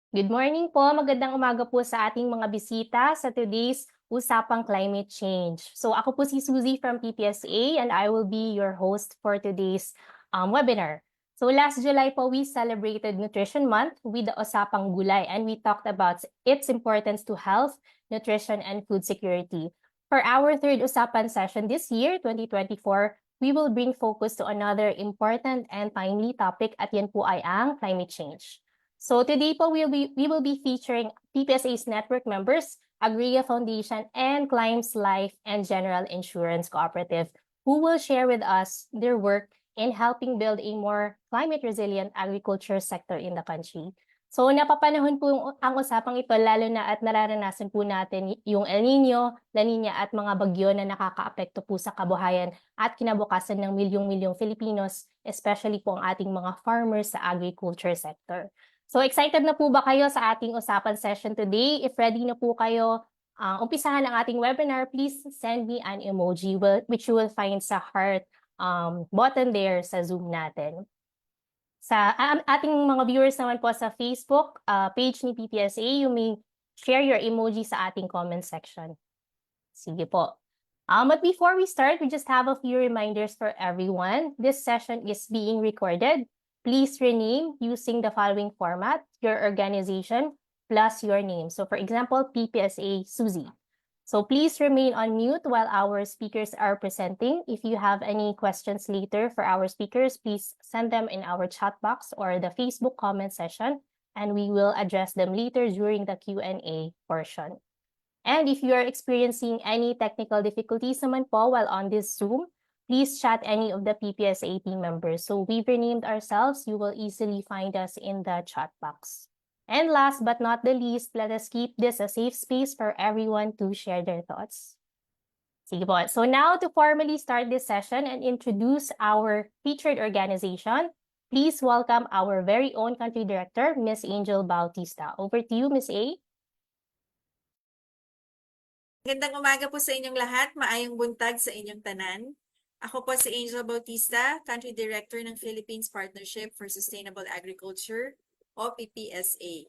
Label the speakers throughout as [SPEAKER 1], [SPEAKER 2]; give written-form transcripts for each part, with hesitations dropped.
[SPEAKER 1] Good morning po. Magandang umaga po sa ating mga bisita sa today's Usapang Climate Change. So ako po si Suzy from PPSA and I will be your host for today's webinar. So last July po, we celebrated Nutrition Month with the Usapang Gulay and we talked about its importance to health, nutrition, and food security. For our third Usapan session this year, 2024, we will bring focus to another important and timely topic at yan po ay ang climate change. So today po we will be featuring PPSA's network members, Agria Foundation, and Climbs Life and General Insurance Cooperative, who will share with us their work in helping build a more climate resilient agriculture sector in the country. So napapanahon po ang usapang ito lalo na at nararanasan po natin yung El Nino, La Nina at mga bagyo na nakakaapekto po sa kabuhayan at kinabukasan ng milyong-milyong Filipinos, especially po ang ating mga farmers sa agriculture sector. So excited na po ba kayo sa ating usapan session today? If ready na po kayo, umpisahan ang ating webinar, please send me an emoji which you will find sa heart button there sa Zoom natin. Sa ating mga viewers naman po sa Facebook page ni PPSA, you may share your emoji sa ating comment section. Sige po. But before we start, we just have a few reminders for everyone. This session is being recorded. Please rename using the following format: your organization plus your name. So for example, PPSA Suzy. So please remain on mute while our speakers are presenting. If you have any questions later for our speakers, please send them in our chat box or the Facebook comment session, and we will address them later during the Q&A portion. And if you are experiencing any technical difficulties naman po while on this Zoom, please chat any of the PPSA team members. So we've renamed ourselves. You will easily find us in the chat box. And last but not the least, let us keep this a safe space for everyone to share their thoughts. Sige po. So now to formally start this session and introduce our featured organization, please welcome our very own country director, Ms. Angel Bautista. Over to you, Ms. A.
[SPEAKER 2] Magandang umaga po sa inyong lahat. Maayong buntag sa inyong tanan. Ako po si Angel Bautista, Country Director ng Philippines Partnership for Sustainable Agriculture, o PPSA.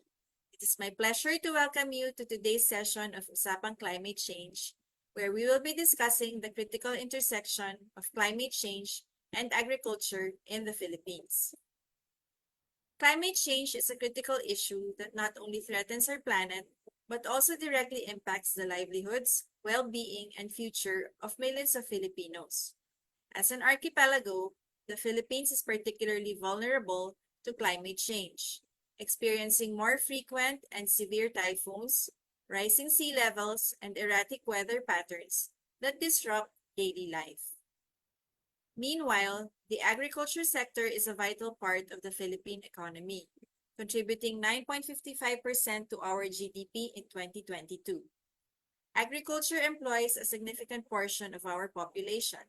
[SPEAKER 2] It is my pleasure to welcome you to today's session of Usapang Climate Change, where we will be discussing the critical intersection of climate change and agriculture in the Philippines. Climate change is a critical issue that not only threatens our planet, but also directly impacts the livelihoods, well-being, and future of millions of Filipinos. As an archipelago, the Philippines is particularly vulnerable to climate change, experiencing more frequent and severe typhoons, rising sea levels, and erratic weather patterns that disrupt daily life. Meanwhile, the agriculture sector is a vital part of the Philippine economy, contributing 9.55% to our GDP in 2022. Agriculture employs a significant portion of our population,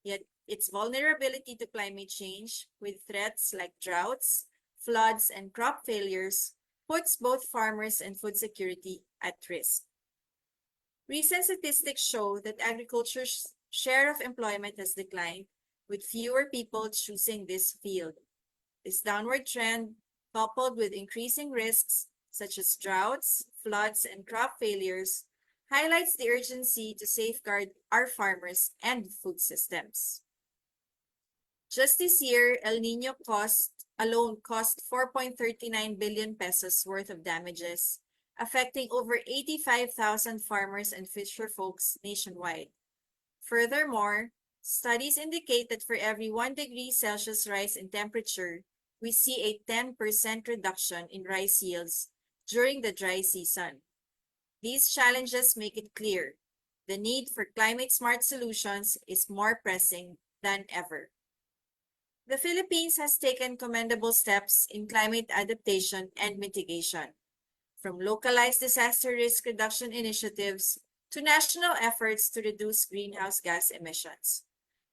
[SPEAKER 2] yet its vulnerability to climate change, with threats like droughts, floods, and crop failures, puts both farmers and food security at risk. Recent statistics show that agriculture's share of employment has declined, with fewer people choosing this field. This downward trend, coupled with increasing risks such as droughts, floods, and crop failures, highlights the urgency to safeguard our farmers and food systems. Just this year, El Nino alone cost 4.39 billion pesos worth of damages, affecting over 85,000 farmers and fisher folks nationwide. Furthermore, studies indicate that for every 1 degree Celsius rise in temperature, we see a 10% reduction in rice yields during the dry season. These challenges make it clear the need for climate-smart solutions is more pressing than ever. The Philippines has taken commendable steps in climate adaptation and mitigation, from localized disaster risk reduction initiatives to national efforts to reduce greenhouse gas emissions.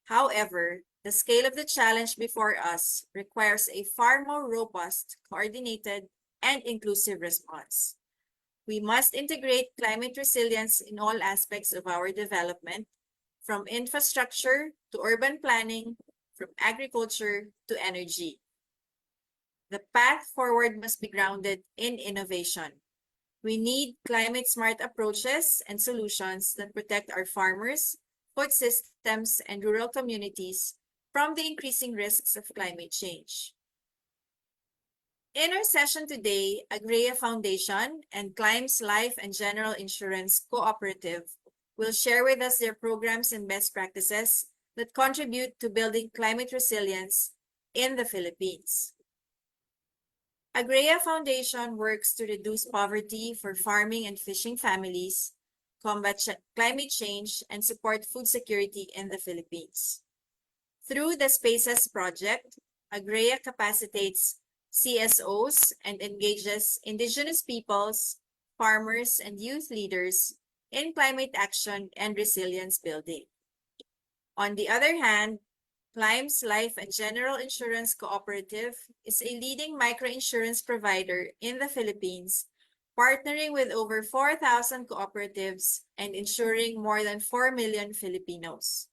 [SPEAKER 2] However, the scale of the challenge before us requires a far more robust, coordinated, and inclusive response. We must integrate climate resilience in all aspects of our development, from infrastructure to urban planning, from agriculture to energy. The path forward must be grounded in innovation. We need climate-smart approaches and solutions that protect our farmers, food systems, and rural communities from the increasing risks of climate change. In our session today, Agrea Foundation and Climbs Life and General Insurance Cooperative will share with us their programs and best practices that contribute to building climate resilience in the Philippines. Agrea Foundation works to reduce poverty for farming and fishing families, combat climate change, and support food security in the Philippines. Through the Spaces Project, Agrea capacitates CSOs and engages indigenous peoples, farmers, and youth leaders in climate action and resilience building. On the other hand, Climbs Life and General Insurance Cooperative is a leading microinsurance provider in the Philippines, partnering with over 4,000 cooperatives and insuring more than 4 million Filipinos.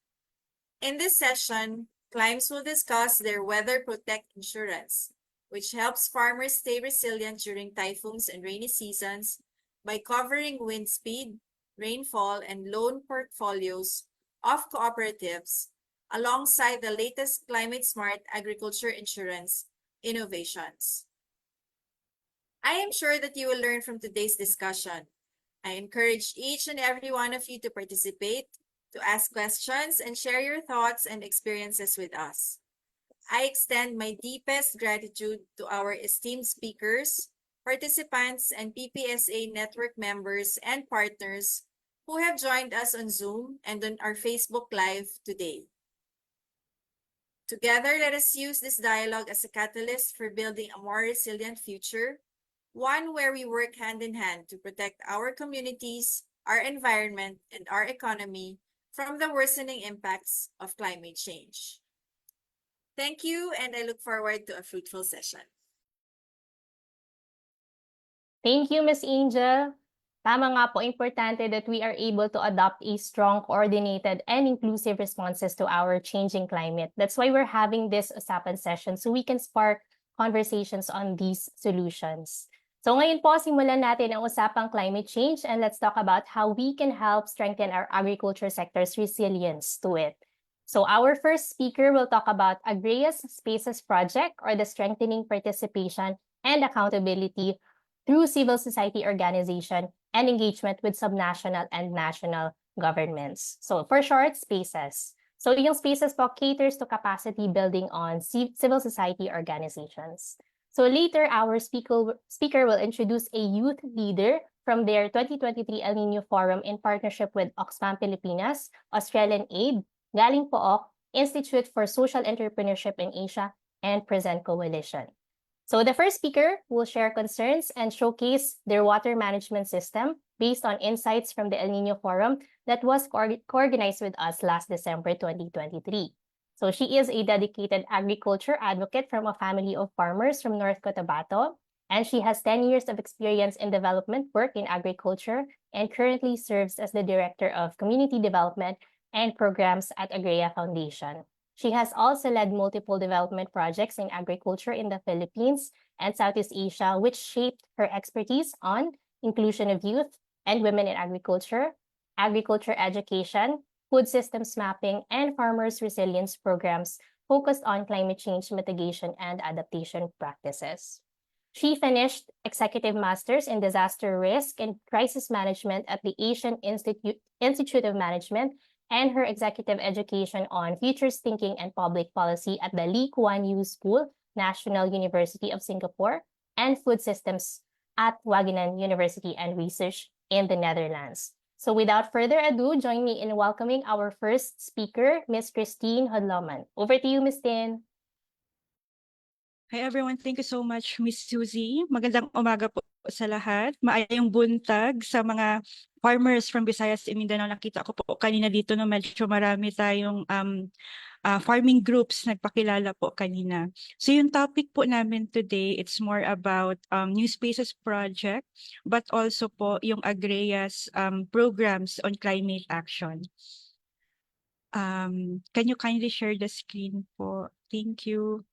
[SPEAKER 2] In this session, Climbs will discuss their Weather Protect insurance, which helps farmers stay resilient during typhoons and rainy seasons by covering wind speed, rainfall, and loan portfolios of cooperatives alongside the latest climate-smart agriculture insurance innovations. I am sure that you will learn from today's discussion. I encourage each and every one of you to participate, to ask questions, and share your thoughts and experiences with us. I extend my deepest gratitude to our esteemed speakers, participants, and PPSA network members and partners who have joined us on Zoom and on our Facebook Live today. Together, let us use this dialogue as a catalyst for building a more resilient future, one where we work hand in hand to protect our communities, our environment, and our economy from the worsening impacts of climate change. Thank you, and I look forward to a fruitful session.
[SPEAKER 1] Thank you, Ms. Angel. Tama nga po, importante that we are able to adopt a strong, coordinated, and inclusive responses to our changing climate. That's why we're having this usapan session so we can spark conversations on these solutions. So ngayon po, simulan natin ang usapang climate change and let's talk about how we can help strengthen our agriculture sector's resilience to it. So our first speaker will talk about Agrea's Spaces Project, or the strengthening participation and accountability through civil society organization and engagement with subnational and national governments. So for short, Spaces. So yung Spaces po caters to capacity building on civil society organizations. So later, our speaker will introduce a youth leader from their 2023 El Nino Forum in partnership with Oxfam Pilipinas, Australian Aid, Galing Pook, Institute for Social Entrepreneurship in Asia, and Present Coalition. So the first speaker will share concerns and showcase their water management system based on insights from the El Nino Forum that was co-organized with us last December 2023. So she is a dedicated agriculture advocate from a family of farmers from North Cotabato, and she has 10 years of experience in development work in agriculture and currently serves as the Director of Community Development and Programs at Agrea Foundation. She has also led multiple development projects in agriculture in the Philippines and Southeast Asia, which shaped her expertise on inclusion of youth and women in agriculture education, food systems mapping, and farmers' resilience programs focused on climate change mitigation and adaptation practices. She finished Executive Masters in Disaster Risk and Crisis Management at the Asian Institute of Management and her executive education on futures thinking and public policy at the Lee Kuan Yew School, National University of Singapore, and food systems at Wageningen University and Research in the Netherlands. So without further ado, join me in welcoming our first speaker, Ms. Christine Hodloman. Over to you, Ms. Tin.
[SPEAKER 3] Hi everyone, thank you so much, Miss Suzy. Magandang umaga po sa lahat. Maayong buntag sa mga farmers from Visayas and Mindanao. Nakita ko po kanina dito na medyo marami tayong farming groups nagpakilala po kanina. So yung topic po namin today, it's more about New Spaces Project, but also po yung Agrea's programs on climate action. Can you kindly share the screen po? Thank you.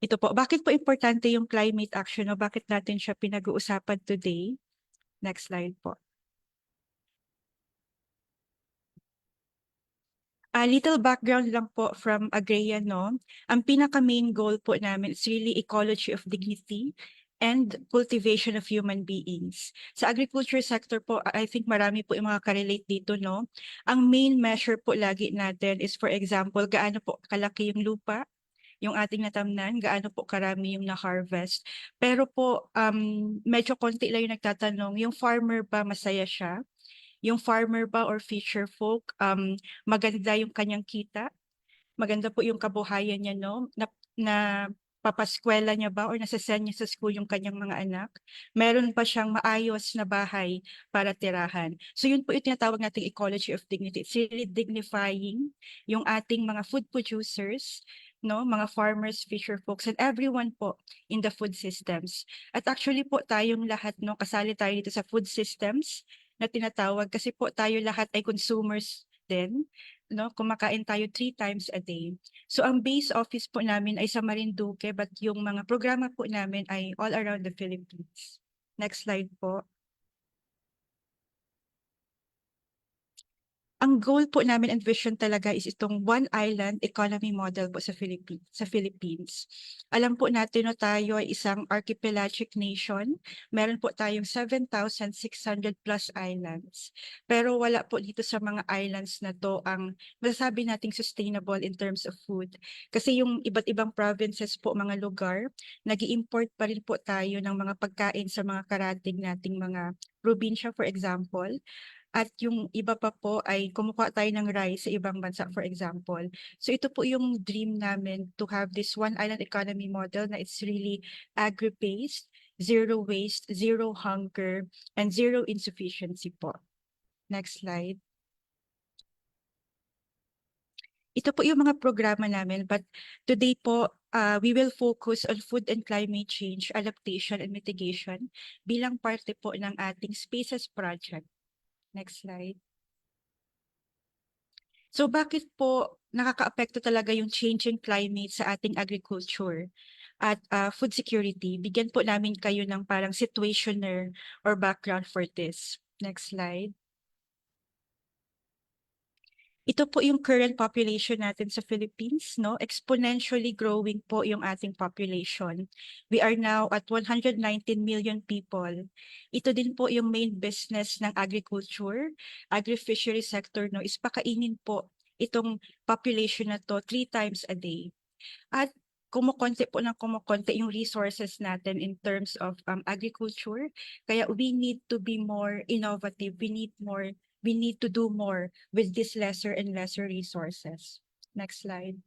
[SPEAKER 3] Ito po, bakit po importante yung climate action o bakit natin siya pinag-uusapan today? Next slide po. A little background lang po from Agrea, no? Ang pinaka-main goal po namin is really ecology of dignity and cultivation of human beings. Sa agriculture sector po, I think marami po yung mga ka-relate dito, no? Ang main measure po lagi natin is, for example, gaano po kalaki yung lupa, yung ating natamnan, gaano po karami yung na-harvest. Pero po, medyo konti lang yung nagtatanong, yung farmer ba masaya siya? Yung farmer ba or fisher folk, maganda yung kanyang kita, maganda po yung kabuhayan niya, no? Na papaskwela niya ba or nasasend niya sa school yung kanyang mga anak? Meron pa siyang maayos na bahay para tirahan. So yun po yung tinatawag nating ecology of dignity. It's really dignifying yung ating mga food producers, no, mga farmers, fisher folks, and everyone po in the food systems. At actually po tayong lahat, no, kasali tayo dito sa food systems na tinatawag kasi po tayo lahat ay consumers din, no? Kumakain tayo 3 times a day. So ang base office po namin ay sa Marinduque, but yung mga programa po namin ay all around the Philippines. Next slide po. Ang goal po namin and vision talaga is itong one island economy model po sa Philippines. Alam po natin no, tayo ay isang archipelagic nation. Meron po tayong 7,600 plus islands. Pero wala po dito sa mga islands na to ang masasabi nating sustainable in terms of food. Kasi yung iba't ibang provinces po, mga lugar, nag-i-import pa rin po tayo ng mga pagkain sa mga karating nating mga probinsya, for example. At yung iba pa po ay kumukuha tayo ng rice sa ibang bansa, for example. So ito po yung dream namin to have this one island economy model na it's really agri-based, zero waste, zero hunger, and zero insufficiency po. Next slide. Ito po yung mga programa namin, but today po, we will focus on food and climate change, adaptation, and mitigation bilang parte po ng ating Spaces Project. Next slide. So bakit po nakakaapekto talaga yung changing climate sa ating agriculture at food security? Bigyan po namin kayo ng parang situationer or background for this. Next slide. Ito po yung current population natin sa Philippines, no? Exponentially growing po yung ating population. We are now at 119 million people. Ito din po yung main business ng agriculture, agri-fishery sector, no? Is pakainin po itong population na to 3 times a day. At kumukonti po ng kumukonti yung resources natin in terms of agriculture. Kaya we need to be more innovative. We need to do more with this lesser and lesser resources. Next slide.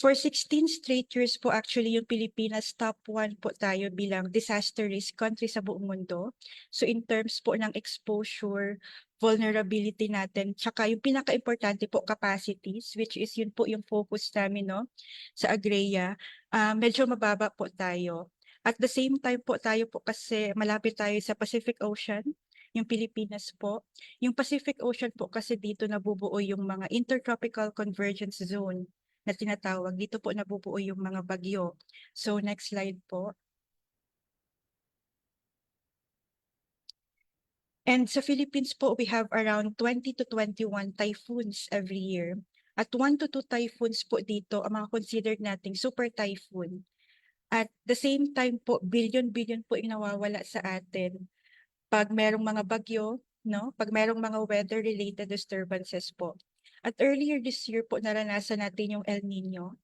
[SPEAKER 3] For 16 straight years po actually yung Pilipinas top 1 po tayo bilang disaster risk country sa buong mundo. So in terms po ng exposure, vulnerability natin, tsaka yung pinaka-importante po capacities, which is yun po yung focus namin, no, sa Agrea, medyo mababa po tayo. At the same time po tayo po kasi malapit tayo sa Pacific Ocean, yung Pilipinas po. Yung Pacific Ocean po kasi dito nabubuo yung mga intertropical convergence zone na tinatawag. Dito po nabubuo yung mga bagyo. So next slide po. And sa Philippines po, we have around 20 to 21 typhoons every year. At 1 to 2 typhoons po dito ang mga considered nating super typhoon. At the same time po, billion-billion po yung nawawala sa atin pag merong mga bagyo, no? Pag merong mga weather-related disturbances po. At earlier this year po, naranasan natin yung El Nino,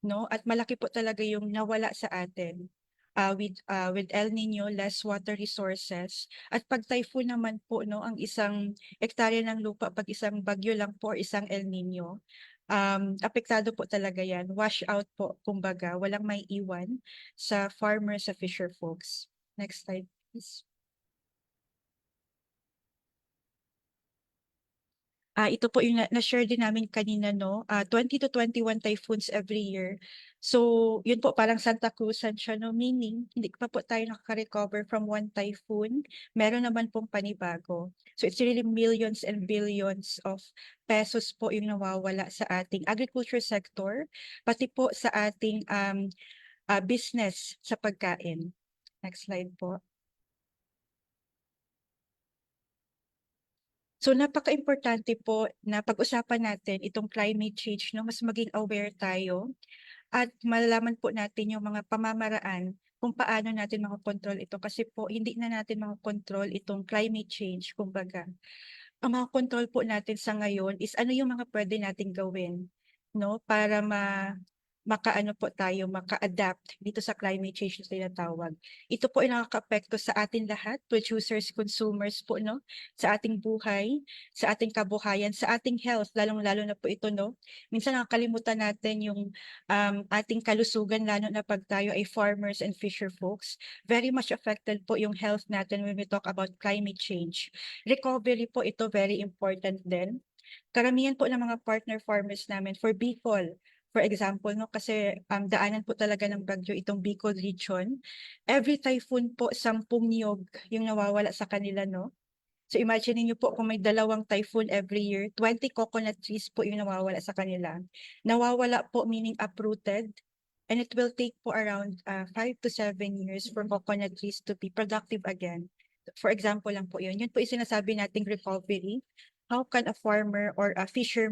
[SPEAKER 3] no? At malaki po talaga yung nawala sa atin. With El Nino, less water resources. At pag typhoon naman po, no, ang isang hektarya ng lupa, pag isang bagyo lang po, isang El Nino, apektado po talaga yan. Wash out po, kumbaga, walang may iwan sa farmers, sa fisher folks. Next slide, please. Ito po yung na-share din namin kanina, no? 20 to 21 typhoons every year. So, yun po parang Santa Cruzan siya, no? Meaning, hindi pa po tayo nakaka-recover from one typhoon. Meron naman pong panibago. So, it's really millions and billions of pesos po yung nawawala sa ating agriculture sector, pati po sa ating business sa pagkain. Next slide po. So napaka-importante po na pag-usapan natin itong climate change, no? Mas maging aware tayo at malalaman po natin yung mga pamamaraan kung paano natin makokontrol ito kasi po hindi na natin makokontrol itong climate change. Kumbaga, ang makokontrol po natin sa ngayon is ano yung mga pwede nating gawin, no? Para makaano po tayo, maka-adapt dito sa climate change na tinatawag. Ito po ay nakaka-apekto sa atin lahat, producers, consumers po, no? Sa ating buhay, sa ating kabuhayan, sa ating health, lalong-lalo na po ito, no? Minsan nakakalimutan natin yung ating kalusugan, lalo na pag tayo ay farmers and fisher folks. Very much affected po yung health natin when we talk about climate change. Recovery po ito very important din. Karamihan po ng mga partner farmers namin for Bicol, for example, no, kasi daanan po talaga ng bagyo itong Bicol region. Every typhoon po, 10 niyog yung nawawala sa kanila, no? So imagine niyo po kung may 2 typhoon every year, 20 coconut trees po yung nawawala sa kanila. Nawawala po meaning uprooted, and it will take po around 5 to 7 years for coconut trees to be productive again. For example lang po yun. Yun po yung sinasabi nating recovery. How can a farmer or a fisher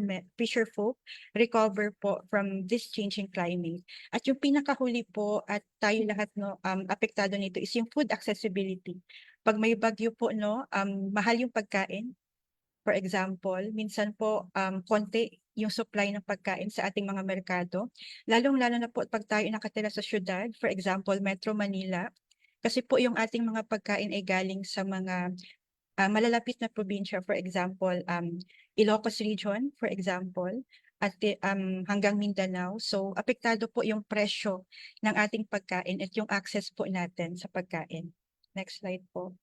[SPEAKER 3] folk recover po from this changing climate? At yung pinakahuli po at tayo lahat no apektado nito is yung food accessibility. Pag may bagyo po no, mahal yung pagkain. For example, minsan po konti yung supply ng pagkain sa ating mga merkado. Lalong-lalo na po pag tayo nakatira sa syudad, for example, Metro Manila. Kasi po yung ating mga pagkain ay galing sa mga malalapit na probinsya, for example, Ilocos Region, for example, at hanggang Mindanao. So, apektado po yung presyo ng ating pagkain at yung access po natin sa pagkain. Next slide po.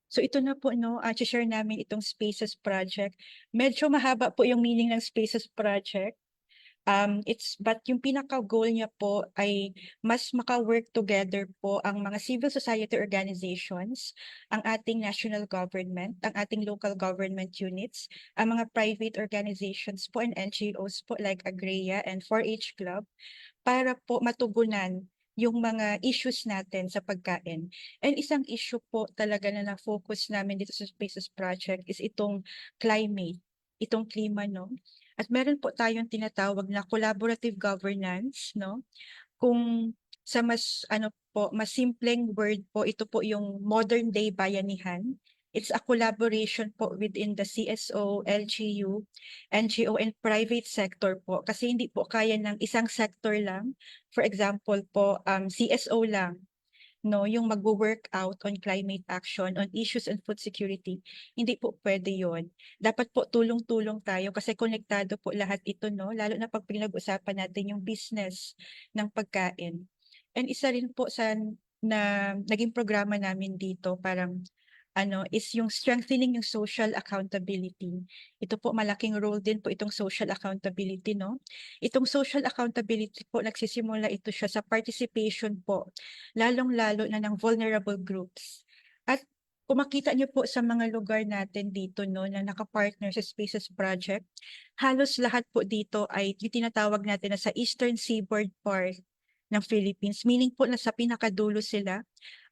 [SPEAKER 3] So ito na po, no, share namin itong Spaces Project. Medyo mahaba po yung meaning ng Spaces Project. But yung pinaka-goal niya po ay mas maka-work together po ang mga civil society organizations, ang ating national government, ang ating local government units, ang mga private organizations po and NGOs po like Agrea and 4-H Club para po matugunan yung mga issues natin sa pagkain. And isang issue po talaga na na-focus namin dito sa Spaces Project is itong climate, itong klima, no? At meron po tayong tinatawag na collaborative governance, no? Kung sa mas ano po, mas simpleng word po, ito po yung modern day bayanihan. It's a collaboration po within the CSO, LGU, NGO, and private sector po. Kasi hindi po kaya ng isang sector lang. For example po, CSO lang, no, yung magwo-work out on climate action, on issues and food security. Hindi po pwede yon. Dapat po tulong-tulong tayo kasi konektado po lahat ito, no? Lalo na pag pinag-usapan natin yung business ng pagkain. And isa rin po sa na naging programa namin dito, parang is yung strengthening yung social accountability. Ito po malaking role din po itong social accountability, no? Itong social accountability po nagsisimula ito siya sa participation po, lalong-lalo na ng vulnerable groups. At kung makita niyo po sa mga lugar natin dito, no, na nakapartner sa Spaces Project, halos lahat po dito ay yung tinatawag natin na sa Eastern Seaboard part ng Philippines, meaning po na sa pinakadulo sila.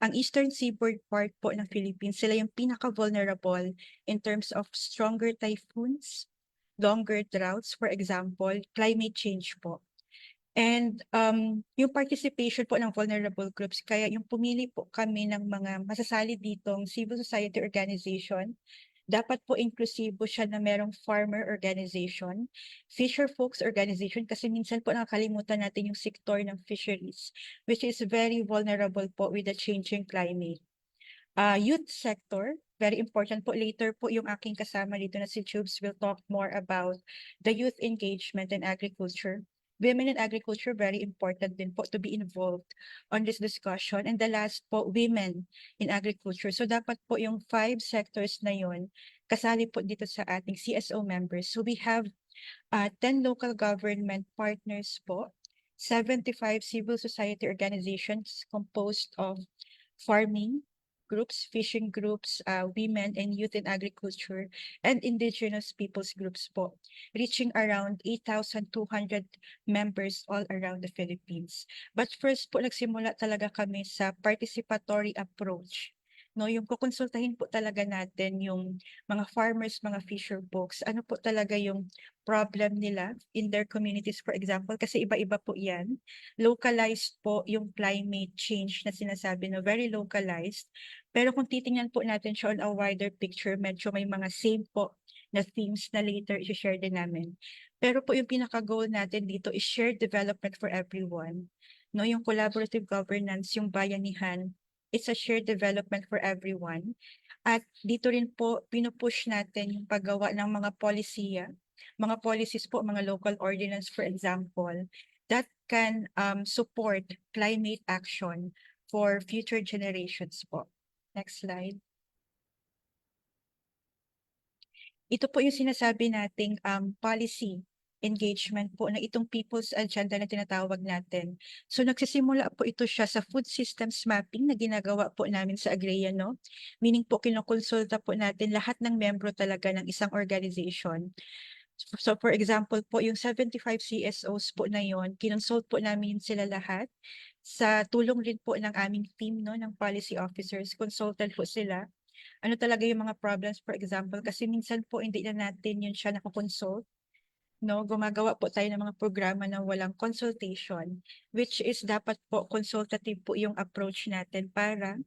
[SPEAKER 3] Ang Eastern Seaboard part po ng Philippines, sila yung pinaka-vulnerable in terms of stronger typhoons, longer droughts, for example, climate change po. And yung participation po ng vulnerable groups, kaya yung pumili po kami ng mga masasali ditong civil society organization, dapat po inklusibo siya na merong farmer organization, fisher folks organization, kasi minsan po nakakalimutan natin yung sektor ng fisheries, which is very vulnerable po with the changing climate. Youth sector, very important po. Later po yung aking kasama dito na si Tubes will talk more about the youth engagement in agriculture. women in agriculture, very important din po to be involved on this discussion. And the last po, women in agriculture. So dapat po yung 5 sectors na yun, kasali po dito sa ating CSO members. So we have 10 local government partners po, 75 civil society organizations composed of farming groups, fishing groups, women and youth in agriculture, and indigenous peoples groups po, reaching around 8,200 members all around the Philippines. But first po, nagsimula talaga kami sa participatory approach. No, yung kukonsultahin po talaga natin yung mga farmers, mga fisher folks, ano po talaga yung problem nila in their communities, for example, kasi iba-iba po yan. Localized po yung climate change na sinasabi, no, very localized. Pero kung titingnan po natin siya on a wider picture, medyo may mga same po na themes na later i-share din namin. Pero po yung pinaka-goal natin dito is shared development for everyone. No, yung collaborative governance, yung bayanihan, it's a shared development for everyone. At dito rin po, pinupush natin yung paggawa ng mga polisiya, mga policies po, mga local ordinance, for example, that can support climate action for future generations po. Next slide. Ito po yung sinasabi nating policy engagement po na itong people's agenda na tinatawag natin. So nagsisimula po ito siya sa food systems mapping na ginagawa po namin sa Agrea, no? Meaning po kinokonsulta po natin lahat ng membro talaga ng isang organization. So for example po, yung 75 CSOs po na yon, kinonsult po namin sila lahat. Sa tulong rin po ng aming team, no, ng policy officers, consultant po sila. Ano talaga yung mga problems, for example, kasi minsan po hindi na natin yun siya nakakonsult. No, gumagawa po tayo ng mga programa na walang consultation, which is dapat po consultative po yung approach natin para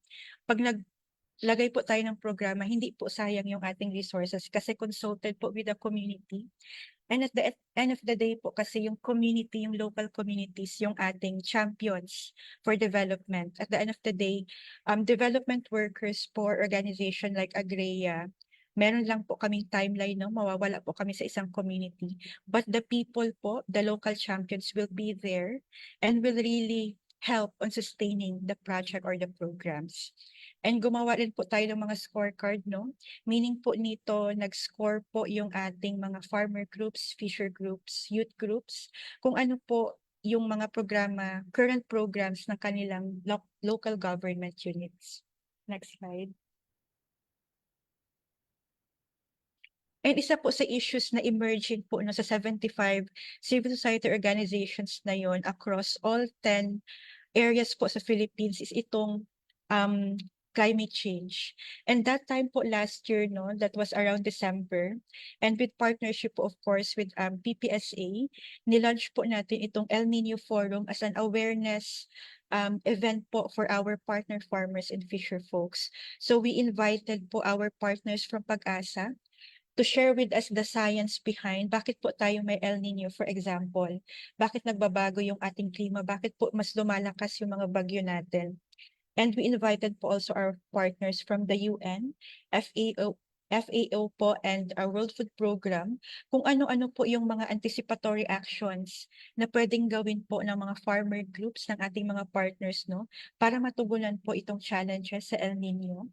[SPEAKER 3] pag naglagay po tayo ng programa, hindi po sayang yung ating resources kasi consulted po with the community. And at the end of the day po kasi yung community, yung local communities, yung ating champions for development. At the end of the day, development workers for organization like Agrea, meron lang po kaming timeline, no? Mawawala po kami sa isang community. But the people po, the local champions will be there and will really help on sustaining the project or the programs. And gumawa rin po tayo ng mga scorecard, no? Meaning po nito, nag-score po yung ating mga farmer groups, fisher groups, youth groups, kung ano po yung mga programa, current programs ng kanilang local government units. Next slide. And isa po sa issues na emerging po no, sa 75 civil society organizations na yon across all 10 areas po sa Philippines is itong climate change. And that time po last year, no, that was around December, and with partnership of course with PPSA, nilaunch po natin itong El Nino Forum as an awareness event po for our partner farmers and fisher folks. So we invited po our partners from Pag-asa to share with us the science behind bakit po tayo may El Nino, for example. Bakit nagbabago yung ating klima? Bakit po mas lumalakas yung mga bagyo natin? And we invited po also our partners from the UN, FAO po, and our World Food Program, kung ano-ano po yung mga anticipatory actions na pwedeng gawin po ng mga farmer groups ng ating mga partners, no, para matugunan po itong challenges sa El Nino.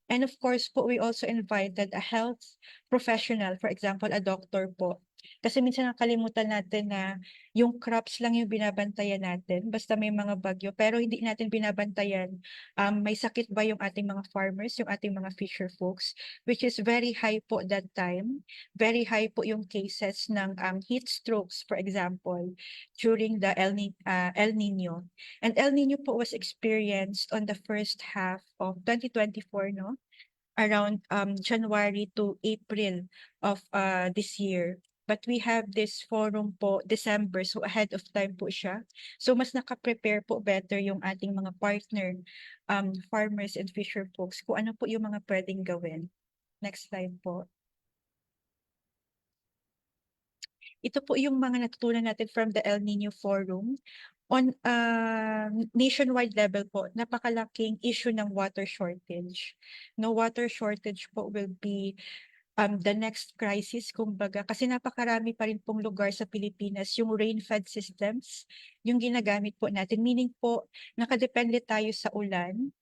[SPEAKER 3] And of course po, we also invited a health professional, for example, a doctor po. Kasi minsan nakalimutan natin na yung crops lang yung binabantayan natin, basta may mga bagyo, pero hindi natin binabantayan may sakit ba yung ating mga farmers, yung ating mga fisher folks, which is very high po that time. Very high po yung cases ng heat strokes, for example, during the El Nino. And El Nino po was experienced on the first half of 2024, no? Around January to April of this year. But we have this forum po December, so ahead of time po siya. So mas naka-prepare po better yung ating mga partner farmers and fisher folks kung ano po yung mga pwedeng gawin. Next slide po. Ito po yung mga natutunan natin from the El Nino Forum. On nationwide level po, napakalaking issue ng water shortage. No, water shortage po will be the next crisis, kumbaga, kasi napakarami pa rin pong lugar sa Pilipinas yung rain-fed systems yung ginagamit po natin. Meaning po, nakadepende tayo sa ulan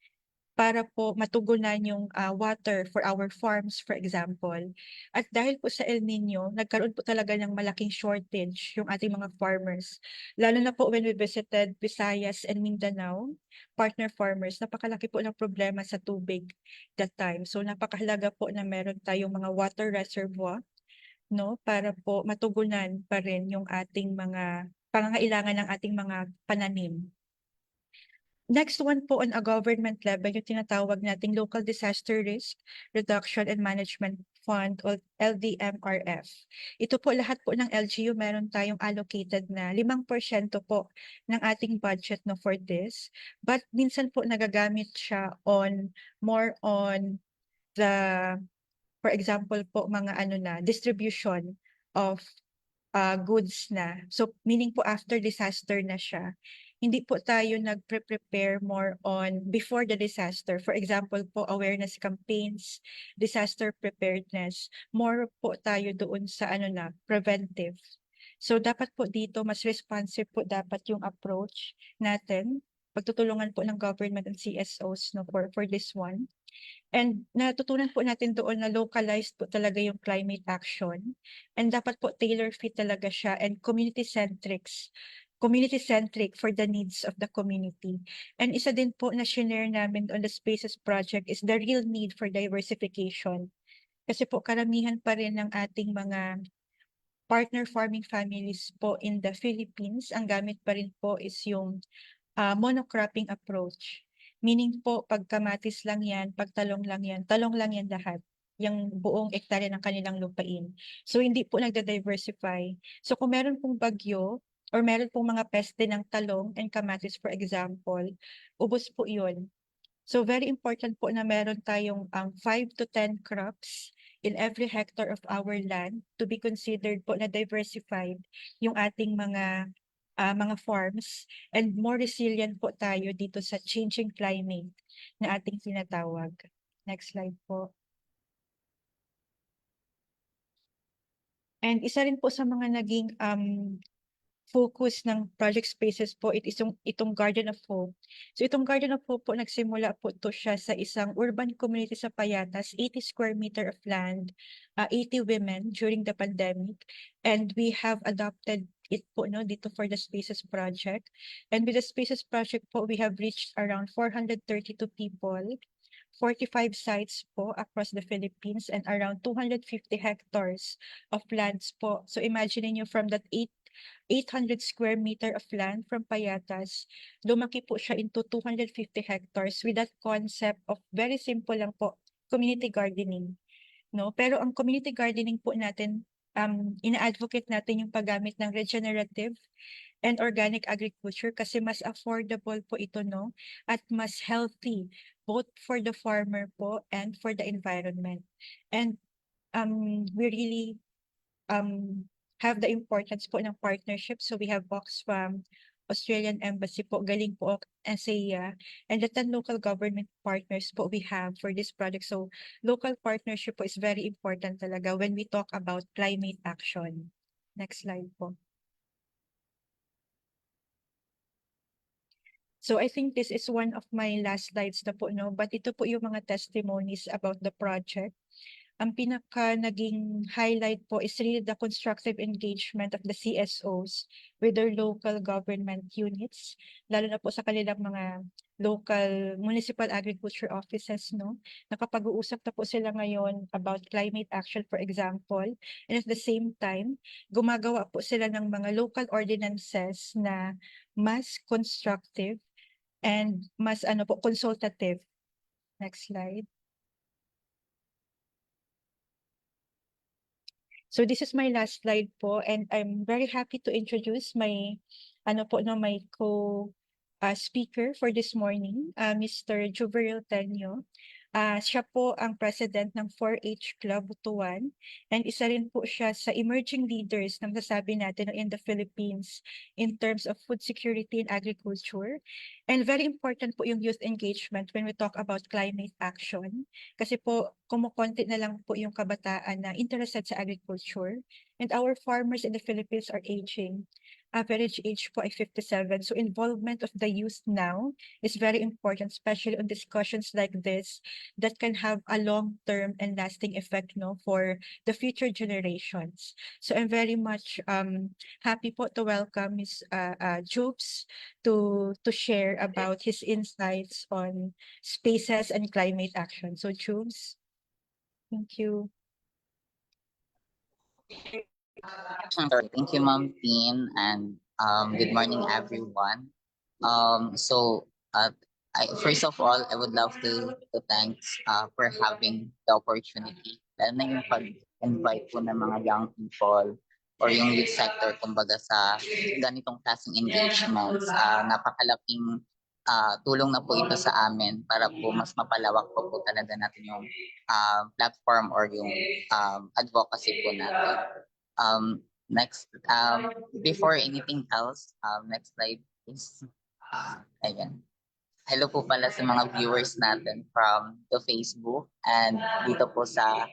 [SPEAKER 3] para po matugunan yung water for our farms, for example. At dahil po sa El Nino, nagkaroon po talaga ng malaking shortage yung ating mga farmers. Lalo na po when we visited Visayas and Mindanao, partner farmers, napakalaki po ng problema sa tubig that time. So napakahalaga po na meron tayong mga water reservoir, no, para po matugunan pa rin yung ating mga pangangailangan ng ating mga pananim. Next one po on a government level, yung tinatawag nating Local Disaster Risk Reduction and Management Fund o LDMRF. Ito po lahat po ng LGU meron tayong allocated na 5% po ng ating budget no for this. But minsan po nagagamit siya more on the, for example po, mga distribution of goods na. So meaning po after disaster na siya, hindi po tayo nagpre-prepare more on before the disaster. For example po, awareness campaigns, disaster preparedness, more po tayo doon sa preventive. So dapat po dito, mas responsive po dapat yung approach natin, pagtutulungan po ng government and CSOs no, for this one. And natutunan po natin doon na localized po talaga yung climate action. And dapat po tailor-fit talaga siya and community-centric for the needs of the community. And isa din po na shinare namin on the Spaces Project is the real need for diversification. Kasi po karamihan pa rin ng ating mga partner farming families po in the Philippines, ang gamit pa rin po is yung monocropping approach. Meaning po, pag kamatis lang yan, pag talong lang yan lahat. Yung buong ektarya ng kanilang lupain. So, hindi po nagda-diversify. So, kung meron pong bagyo, or meron pong mga peste ng talong and kamatis, for example, ubos po yun. So, very important po na meron tayong 5 to 10 crops in every hectare of our land to be considered po na diversified yung ating mga farms and more resilient po tayo dito sa changing climate na ating tinatawag. Next slide po. And isa rin po sa mga naging focus ng Project Spaces po, itong Garden of Hope. So itong Garden of Hope po, nagsimula po to siya sa isang urban community sa Payatas, 80 square meter of land, 80 women during the pandemic. And we have adopted it po dito for the Spaces Project. And with the Spaces Project po, we have reached around 432 people, 45 sites po across the Philippines, and around 250 hectares of lands po. So imagine niyo from that 800 square meter of land from Payatas, lumaki po siya into 250 hectares with that concept of very simple lang po, community gardening. No? Pero ang community gardening po natin, ina-advocate natin yung paggamit ng regenerative and organic agriculture kasi mas affordable po ito, no? At mas healthy both for the farmer po and for the environment. And we really have the importance po ng partnership. So we have Oxfam, Australian Embassy po, galing po SAIA, and the 10 local government partners po we have for this project. So local partnership po is very important talaga when we talk about climate action. Next slide po. So I think this is one of my last slides na po, no? But ito po yung mga testimonies about the project. Ang pinaka naging highlight po is really the constructive engagement of the CSOs with their local government units, lalo na po sa kanilang mga local municipal agriculture offices, no? Nakapag-uusap na po sila ngayon about climate action, for example, and at the same time, gumagawa po sila ng mga local ordinances na mas constructive and mas consultative. Next slide. So this is my last slide po, and I'm very happy to introduce my my co speaker for this morning, Mr. Juveril Tenyo. Siya po ang president ng 4-H Club Butuan and isa rin po siya sa emerging leaders na masasabi natin in the Philippines in terms of food security and agriculture. And very important po yung youth engagement when we talk about climate action. Kasi po kumukonti na lang po yung kabataan na interested sa agriculture. And our farmers in the Philippines are aging. Average age po ay 57. So involvement of the youth now is very important, especially on discussions like this that can have a long-term and lasting effect for the future generations. So I'm very much happy po to welcome Ms. Jobs to share about his insights on spaces and climate action. So Jobs, thank you.
[SPEAKER 4] Sure. Thank you, Ma'am Tin, and good morning, everyone. So, first of all, I would love to thank for having the opportunity, lalo na yung pag-invite po ng mga young people or yung youth sector, kumbaga sa ganitong klaseng engagements. Napakalaking tulong na po ito sa amin para po mas mapalawak po talaga natin yung platform or yung advocacy po natin. Next, before anything else, next slide please. Ayan. Hello po pala sa mga viewers natin from the Facebook and dito po sa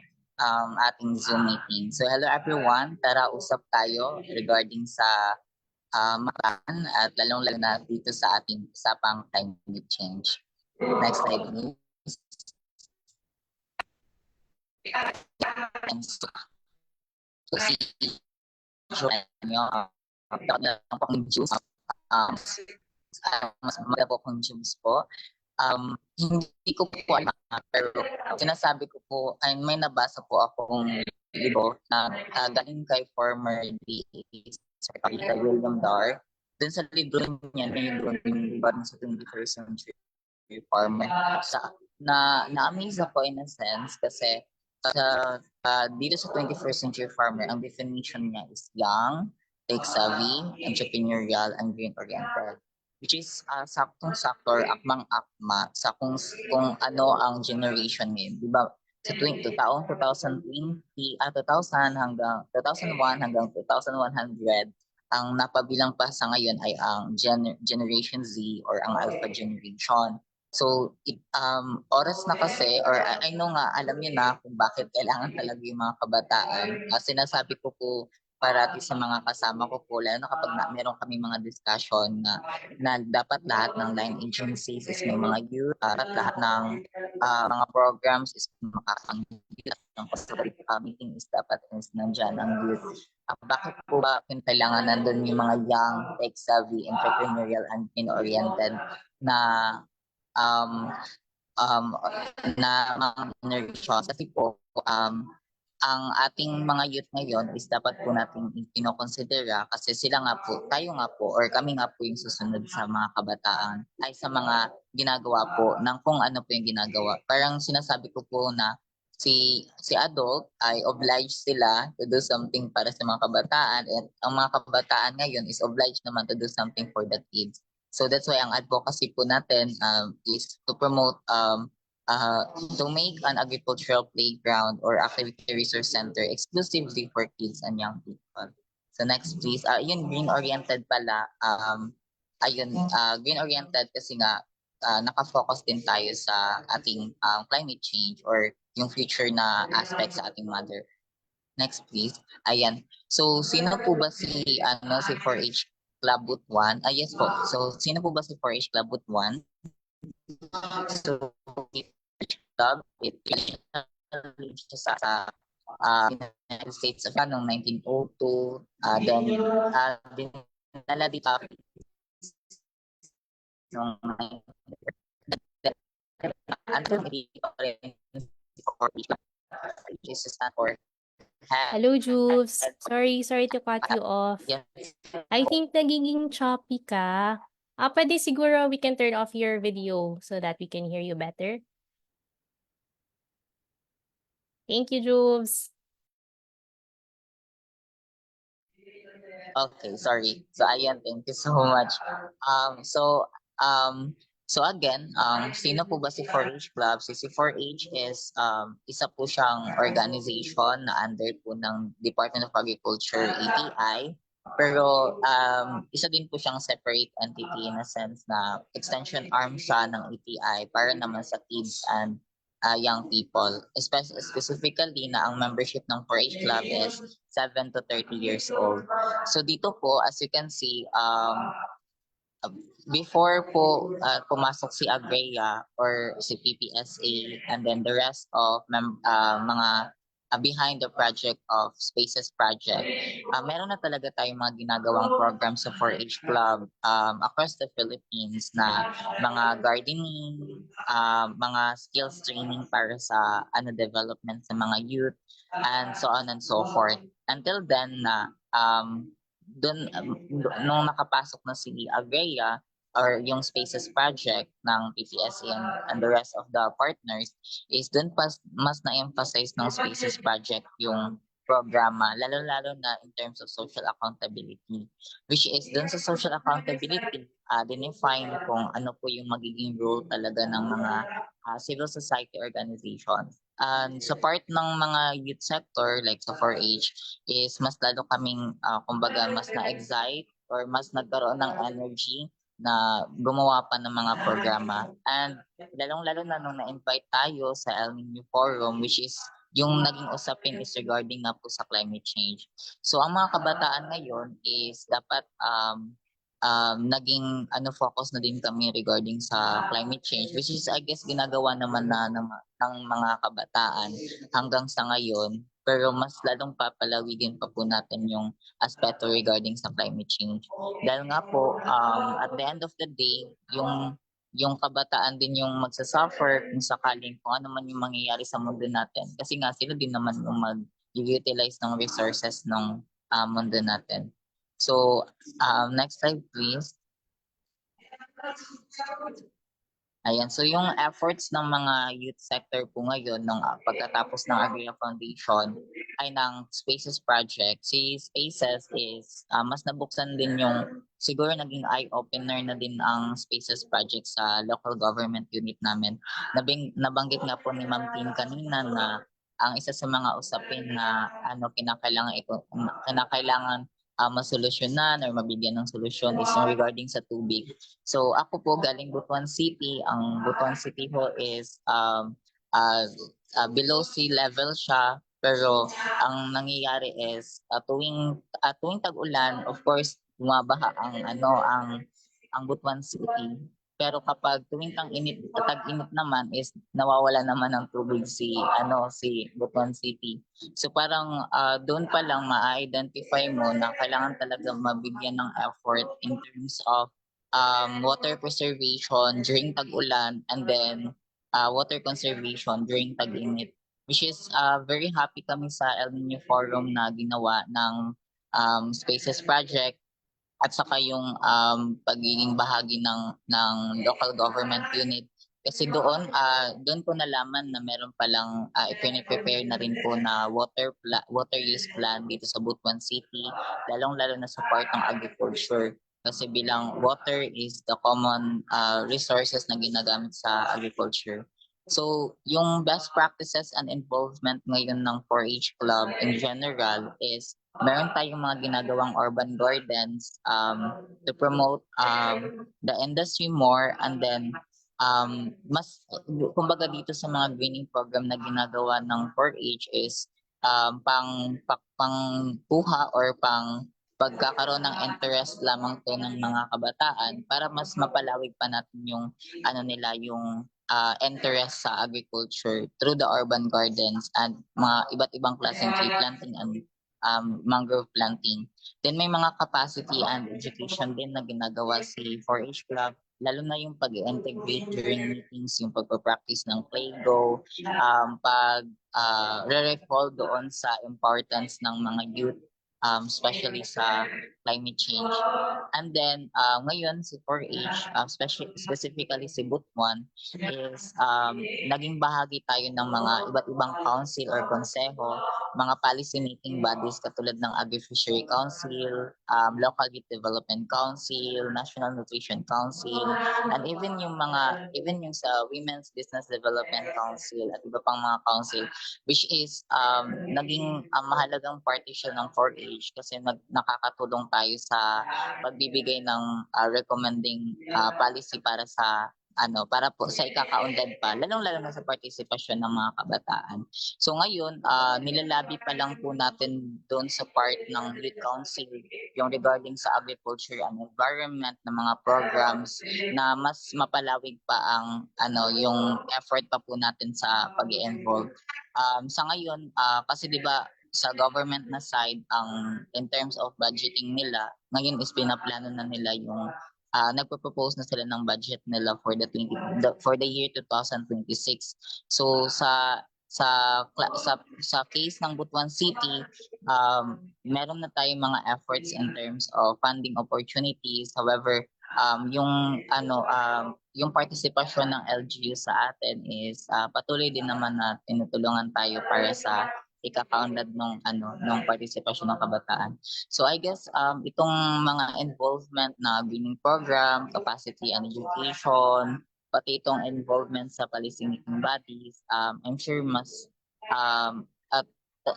[SPEAKER 4] ating Zoom meeting. So hello everyone, tara usap tayo regarding sa makaan at lalong-lalo na dito sa ating usapang climate change. Next slide please. And so si nyo, pang juice, mas maganda po kung juice po. Hindi ko po alam, pero sinasabi ko po, ay may nabasa po akong libro na galing kay former DA Secretary William Dar. Dun sa libro niya, doon sa 21st century farmer, na-amaze ako in a sense kasi dito sa 21st century farmer, ang definition niya is young, tech-savvy, entrepreneurial, and green-oriented. Which is saktong-sakto or akmang-akma sa kung ano ang generation ngayon. Di ba? Sa taong 2020, 2000 hanggang 2001 hanggang 2100, ang napabilang pa sa ngayon ay ang Generation Z or ang Alpha Generation. So, oras na kasi, or I know nga, alam niyo na kung bakit kailangan talaga yung mga kabataan. Sinasabi ko po parati sa mga kasama ko po, lalo na kapag meron kami mga discussion na dapat lahat ng line agencies is may mga youth, at lahat ng mga programs is makakanggilat ng meeting is dapat is nandyan ang youth. Bakit po ba kailangan nandun yung mga young, tech-savvy, entrepreneurial, and in-oriented na mga generations? Kasi po, ang ating mga youth ngayon is dapat po natin inokonsidera kasi sila nga po, tayo nga po, or kami nga po yung susunod sa mga kabataan ay sa mga ginagawa po ng kung ano po yung ginagawa. Parang sinasabi ko po na si adult ay obliged sila to do something para sa mga kabataan at ang mga kabataan ngayon is obliged naman to do something for the kids. So that's why ang advocacy po natin is to promote to make an agricultural playground or activity resource center exclusively for kids and young people. So next please, yun green-oriented pala. Green-oriented kasi nga nakafocus din tayo sa ating climate change or yung future na aspect sa ating mother. Next please. Ayan. So sino po ba si 4H Club Butuan? Yes po. So sino po ba si 4H Club Butuan? So club sa United States noong 1902, then dinala dito noong
[SPEAKER 1] Hello, Juves. Sorry to cut you off.
[SPEAKER 4] Yes.
[SPEAKER 1] I think nagiging choppy ka. Pwede siguro we can turn off your video so that we can hear you better. Thank you, Juves.
[SPEAKER 4] Okay, sorry. So ayan, thank you so much. So again, sino po ba si 4-H Club? Si 4-H is isa po siyang organization na under po ng Department of Agriculture, ATI. Pero isa din po siyang separate entity in a sense na extension arm siya ng ATI para naman sa kids and young people. Specifically na ang membership ng 4-H Club is 7 to 30 years old. So dito po, as you can see, before po pumasok si Agrea or si PPSA and then the rest of mga behind the project of Spaces Project, meron na talaga tayong mga ginagawang program sa 4-H Club across the Philippines na mga gardening, mga skills training para sa development sa mga youth and so on and so forth. Until then na doon nung nakapasok na si Agrea or yung Spaces Project ng PPSA and the rest of the partners is doon mas na-emphasize ng Spaces Project yung programa, lalo-lalo na in terms of social accountability, which is doon sa social accountability, dinefine kung ano po yung magiging role talaga ng mga civil society organizations. And sa part ng mga youth sector, like sa 4-H, is mas lalo kaming, kumbaga, mas na-excite or mas nagkaroon ng energy na gumawa pa ng mga programa. And lalong-lalo na nung na-invite tayo sa El Nino Forum, which is yung naging usapin is regarding na po sa climate change. So ang mga kabataan ngayon is dapat naging focus na din kami regarding sa climate change, which is I guess ginagawa naman na ng mga kabataan hanggang sa ngayon, pero mas lalong papalawigin pa po natin yung aspeto regarding sa climate change. Dahil nga po, at the end of the day, yung kabataan din yung magsasuffer kung sakaling kung ano man yung mangyayari sa mundo natin. Kasi nga sila din naman yung mag-utilize ng resources ng mundo natin. So, next slide please. Ayan, so yung efforts ng mga youth sector po ngayon nung pagkatapos ng Agria Foundation ay ng Spaces Project. Si Spaces is mas nabuksan din yung siguro naging eye-opener na din ang Spaces Project sa local government unit namin. Nabanggit nga po ni Ma'am Tin kanina na ang isa sa mga usapin na kinakailangan masolusyonan or mabigyan ng solusyon is yung regarding sa tubig. So ako po galing Butuan City. Ang Butuan City po is below sea level siya, pero ang nangyayari is tuwing tag-ulan, of course bumabaha ang Butuan City. Pero kapag tuwing tag-init naman is nawawala naman ng tubig si Butuan City. So parang doon pa lang ma-identify mo na kailangan talaga mabigyan ng effort in terms of water preservation during tag-ulan and then water conservation during tag-init. Which is very happy kami sa El Nino Forum na ginawa ng Spaces Project at saka yung pagiging bahagi ng local government unit. Kasi doon ko nalaman na meron palang ipine-prepare na rin po na water use plan dito sa Butuan City, lalong-lalo na sa part ng agriculture. Kasi bilang water is the common resources na ginagamit sa agriculture. So, yung best practices and involvement ngayon ng 4-H Club in general is meron tayong mga ginagawang urban gardens to promote the industry more, and then mas kumbaga dito sa mga greening program na ginagawa ng 4-H is pangkuha or pang pagkakaroon ng interest lamang to ng mga kabataan para mas mapalawig pa natin yung yung interest sa agriculture through the urban gardens and mga iba't ibang klaseng tree planting and mangrove planting. Then may mga capacity and education din na ginagawa si 4-H Club, lalo na yung pag-integrate during meetings, yung pagpa-practice ng Play-Doh, re-recall doon sa importance ng mga youth, especially sa climate change. And then ngayon si 4H, specifically si Butuan, is naging bahagi tayo ng mga iba't ibang council or konseho, mga policy making bodies katulad ng Agri-Fishery Council, Local Youth Development Council, National Nutrition Council, and even yung sa Women's Business Development Council at iba pang mga council, which is naging mahalagang party siya ng 4H kasi nakakatulong tayo sa pagbibigay ng recommending policy para sa para po sa ikakaunlad pa, lalong-lalo na sa partisipasyon ng mga kabataan. So ngayon, nilalabi pa lang po natin doon sa part ng Youth Council, yung regarding sa agriculture and environment na mga programs na mas mapalawig pa ang yung effort pa po natin sa pag-i-involve. Sa ngayon, kasi 'di ba sa government na side, in terms of budgeting nila, ngayon is pinaplano na nila yung nagpo-propose na sila ng budget nila for the year 2026. So sa case ng Butuan City, meron na tayong mga efforts in terms of funding opportunities. However, yung partisipasyon ng LGU sa atin is patuloy din naman na tinutulungan tayo para sa ikakaunlad nung partisipasyon ng kabataan. So I guess itong mga involvement na greening program, capacity and education, pati itong involvement sa policy making bodies, I'm sure mas at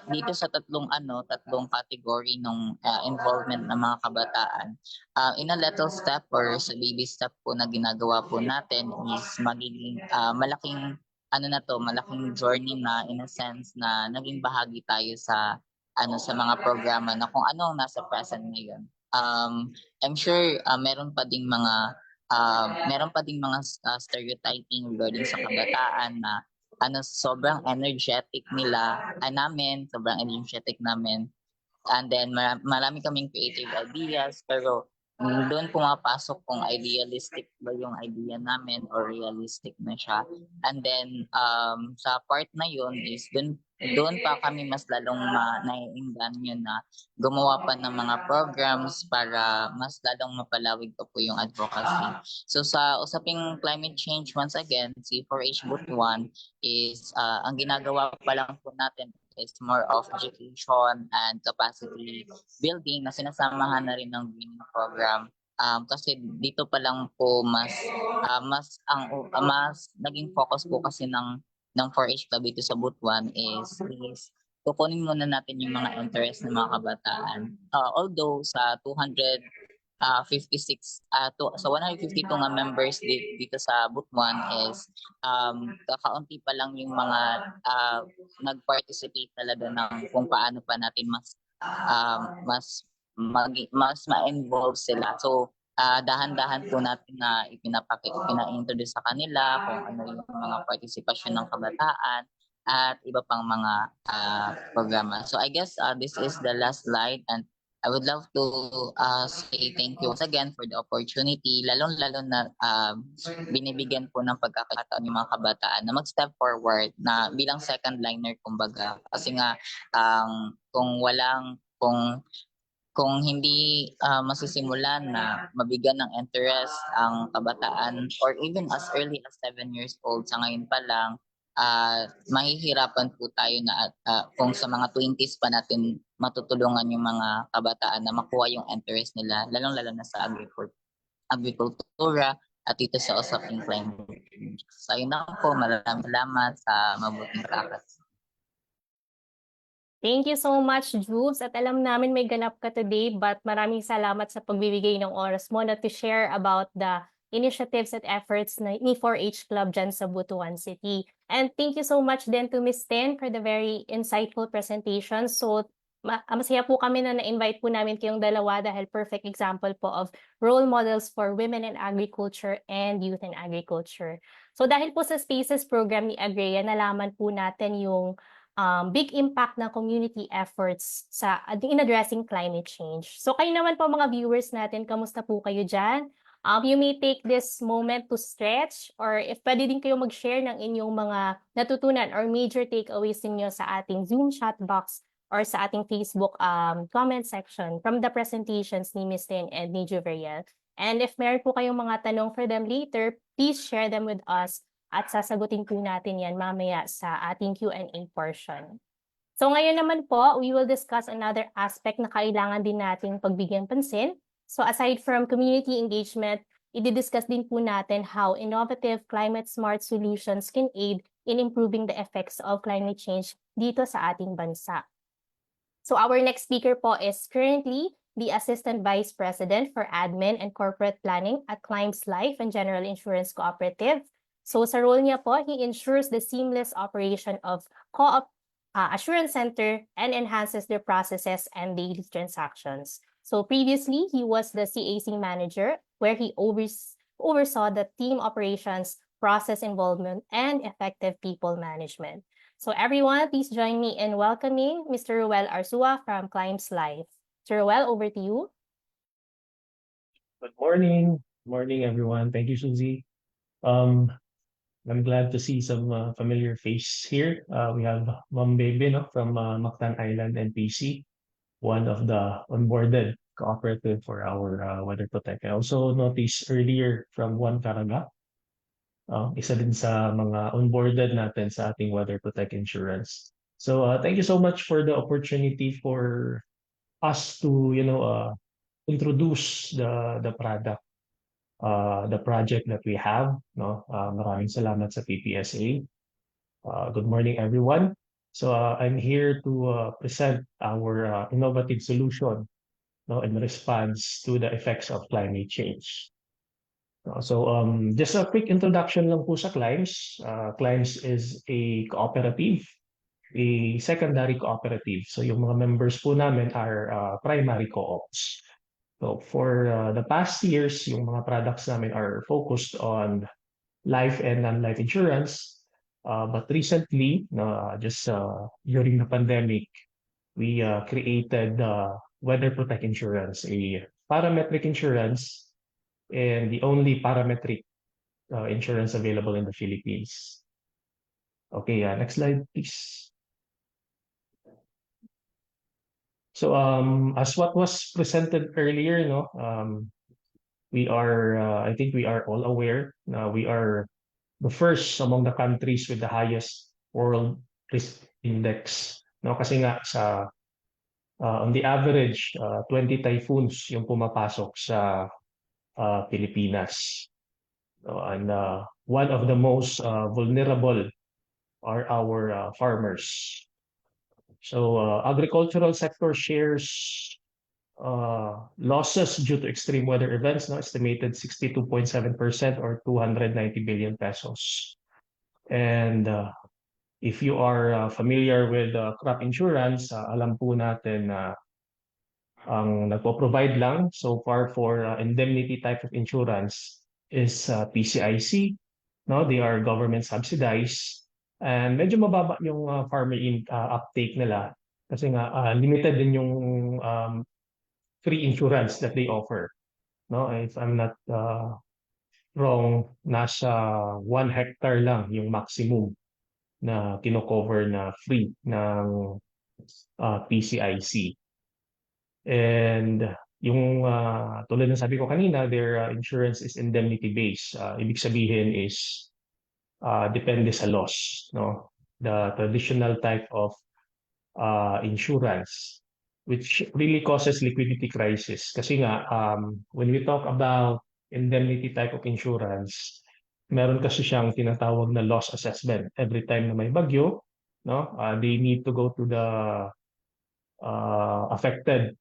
[SPEAKER 4] dito sa tatlong category ng involvement ng mga kabataan, in a little step or sa baby step po na ginagawa po natin is magiging malaking malaking journey na in a sense na naging bahagi tayo sa mga programa na kung ano ang nasa present ngayon. I'm sure meron pa ding mga stereotyping regarding sa kabataan na sobrang energetic sobrang energetic namin. And then marami kaming creative ideas, pero doon pumapasok kung idealistic ba yung idea namin or realistic na siya. And then sa part na yun is doon pa kami mas lalong naiinganyo na gumawa pa ng mga programs para mas lalong mapalawig pa po yung advocacy. So sa usaping climate change, once again, si 4H Butuan is ang ginagawa pa lang po natin is more of education and capacity building na sinasamahan na rin ng greening program. Kasi dito pa lang po mas naging focus po kasi ng 4H Club dito sa Butuan is kukunin muna natin yung mga interest ng mga kabataan. Although sa 152 nga members dito sa Butuan is kakaunti pa lang yung mga nag-participate talaga ng kung paano pa natin mas ma-involve sila. So dahan-dahan po natin na ipina-introduce sa kanila kung ano yung mga partisipasyon ng kabataan at iba pang mga programa. So I guess this is the last slide, and I would love to say thank you once again for the opportunity, lalong-lalo na binibigyan po ng pagkakataon yung mga kabataan na mag-step forward na bilang second liner kumbaga. Kasi nga kung hindi masisimulan na mabigyan ng interest ang kabataan or even as early as 7 years old, sa ngayon pa lang, mahihirapan po tayo na kung sa mga 20s pa natin matutulungan yung mga kabataan na makuha yung interest nila, lalong-lalo na sa agrikultura at ito sa usaping climate change. So ayun na po, maraming salamat sa mabuting practice.
[SPEAKER 1] Thank you so much, Jubes. At alam namin may ganap ka today, but maraming salamat sa pagbibigay ng oras mo na to share about the initiatives at efforts ni 4H Club dyan sa Butuan City. And thank you so much then to Ms. Ten for the very insightful presentation. So masaya po kami na na-invite po namin kayong dalawa dahil perfect example po of role models for women in agriculture and youth in agriculture. So dahil po sa Spaces program ni Agrea, nalaman po natin yung big impact ng community efforts in addressing climate change. So kayo naman po mga viewers natin, kamusta po kayo dyan? You may take this moment to stretch, or if pwede din kayo mag-share ng inyong mga natutunan or major takeaways ninyo sa ating Zoom chat box or sa ating Facebook comment section from the presentations ni Ms. Tin and ni Juveriel. And if meron po kayong mga tanong for them later, please share them with us at sasagutin po natin yan mamaya sa ating Q&A portion. So ngayon naman po, we will discuss another aspect na kailangan din nating pagbigyan pansin. So aside from community engagement, i-discuss din po natin how innovative climate-smart solutions can aid in improving the effects of climate change dito sa ating bansa. So our next speaker po is currently the Assistant Vice President for Admin and Corporate Planning at Climbs Life and General Insurance Cooperative. So sa role niya po, he ensures the seamless operation of Assurance Center and enhances their processes and daily transactions. So previously, he was the CAC manager where he oversaw the team operations, process involvement, and effective people management. So everyone, please join me in welcoming Mr. Ruel Arzua from Climbs Life. Mr. Ruel, over to you.
[SPEAKER 5] Good morning. Morning, everyone. Thank you, Susie. I'm glad to see some familiar face here. We have Ma'am Bebe from Mactan Island NPC, one of the onboarded cooperative for our Weather Protect. I also noticed earlier from Juan Caraga, isa din sa mga onboarded natin sa ating Weather Protect Insurance. So thank you so much for the opportunity for us to, introduce the product, the project that we have. Maraming salamat sa PPSA. Good morning, everyone. So I'm here to present our innovative solution in response to the effects of climate change. So just a quick introduction lang po sa Climbs. Climbs is a cooperative, a secondary cooperative. So yung mga members po namin are primary co-ops. So for the past years, yung mga products namin are focused on life and non-life insurance. But recently, just during the pandemic, we created Weather Protect Insurance, a parametric insurance and the only parametric insurance available in the Philippines. Okay, next slide, please. So as what was presented earlier, we are, I think we are all aware, we are the first among the countries with the highest world risk index. Kasi nga sa on the average, 20 typhoons yung pumapasok sa Pilipinas. And one of the most vulnerable are our farmers. So agricultural sector shares losses due to extreme weather events, estimated 62.7% or 290 billion pesos. And if you are familiar with crop insurance, alam po natin na ang nagpo-provide lang so far for indemnity type of insurance is PCIC. They are government subsidized. And medyo mababa yung farmer uptake nila kasi nga limited din yung free insurance that they offer. If I'm not wrong, nasa 1 hectare lang yung maximum na kino-cover na free ng PCIC. And yung tulad ng sabi ko kanina, their insurance is indemnity based. Ibig sabihin is depende sa loss, the traditional type of insurance, which really causes liquidity crisis. Kasi nga, when we talk about indemnity type of insurance, meron kasi siyang tinatawag na loss assessment. Every time na may bagyo, they need to go to the affected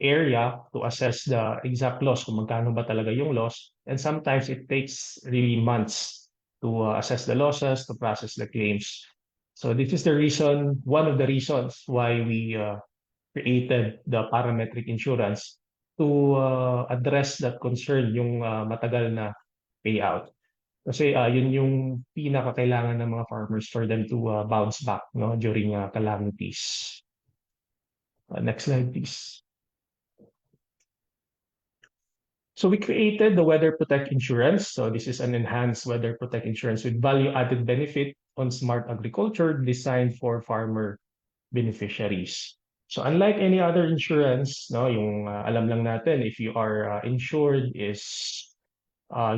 [SPEAKER 5] area to assess the exact loss, kung magkano ba talaga yung loss. And sometimes it takes really months to assess the losses, to process the claims. So this is the reason, one of the reasons why we created the parametric insurance to address that concern, yung matagal na payout. Kasi yun yung pinakakailangan ng mga farmers for them to bounce back during calamities. Next slide, please. So we created the Weather Protect Insurance. So this is an enhanced Weather Protect Insurance with value-added benefit on smart agriculture designed for farmer beneficiaries. So unlike any other insurance, no, yung alam lang natin if you are insured is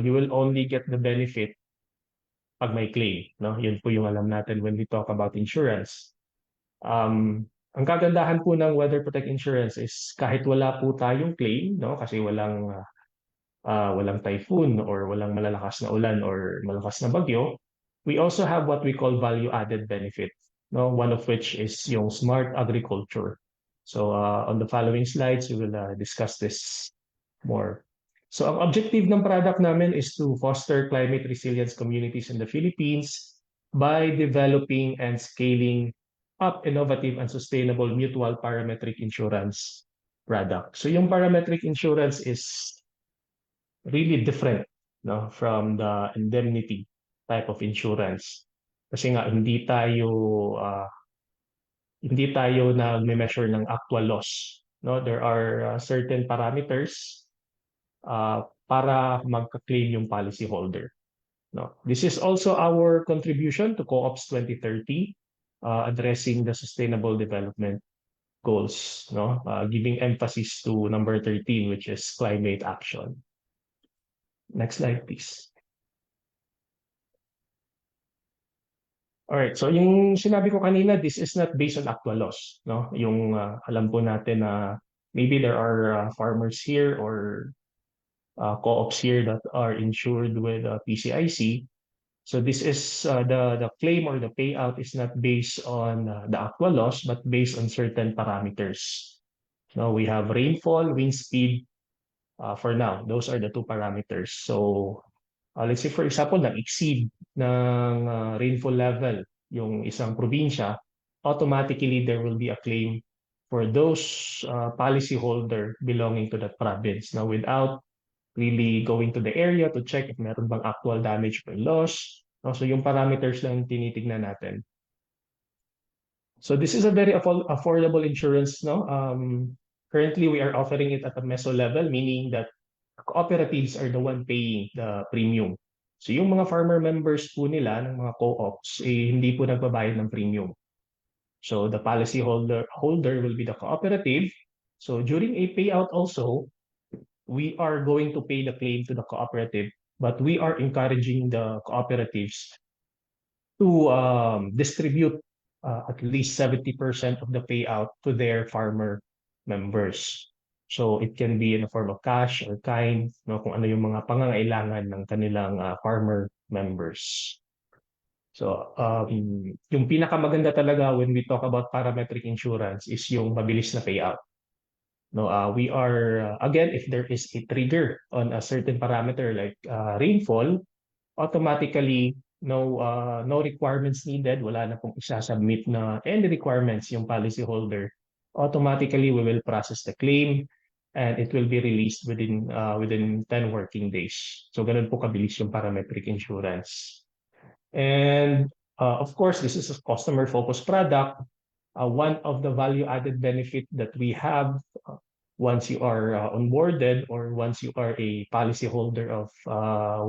[SPEAKER 5] you will only get the benefit pag may claim, no? Yun po yung alam natin when we talk about insurance. Ang kagandahan po ng Weather Protect Insurance is kahit wala po tayong claim, no, kasi walang typhoon or walang malalakas na ulan or malakas na bagyo, we also have what we call value-added benefit, no? One of which is yung smart agriculture. So on the following slides, we will discuss this more. So ang objective ng product namin is to foster climate resilience communities in the Philippines by developing and scaling up innovative and sustainable mutual parametric insurance product. So yung parametric insurance is really different, no, from the indemnity type of insurance. Kasi nga hindi tayo nagme-measure ng actual loss, no? There are certain parameters para magka-claim yung policyholder, no? This is also our contribution to Co-ops 2030, addressing the sustainable development goals, no? Giving emphasis to number 13, which is climate action. Next slide, please. All right, so yung sinabi ko kanina, this is not based on actual loss, no? Yung alam po natin na maybe there are farmers here or co-ops here that are insured with PCIC. So this is the claim or the payout is not based on the actual loss, but based on certain parameters. Now we have rainfall, wind speed. For now, those are the two parameters. So let's say for example, nag-exceed ng rainfall level yung isang probinsya, automatically there will be a claim for those policyholder belonging to that province. Now without really going to the area to check if meron bang actual damage or loss. So yung parameters lang tinitignan natin. So this is a very affordable insurance, no? Currently, we are offering it at a meso level, meaning that cooperatives are the one paying the premium. So yung mga farmer members po nila ng mga co-ops, hindi po nagbabayad ng premium. So the policyholder will be the cooperative. So during a payout also, we are going to pay the claim to the cooperative, but we are encouraging the cooperatives to distribute at least 70% of the payout to their farmer members. So it can be in the form of cash or kind, no, kung ano yung mga pangangailangan ng kanilang farmer members. So yung pinakamaganda talaga when we talk about parametric insurance is yung mabilis na payout. No, we are again, if there is a trigger on a certain parameter like rainfall, automatically no requirements needed. Wala na pong isasubmit na any requirements yung policyholder. Automatically, we will process the claim and it will be released within 10 working days. So ganun po kabilis yung parametric insurance. And of course, this is a customer-focused product. One of the value-added benefit that we have once you are onboarded or once you are a policyholder of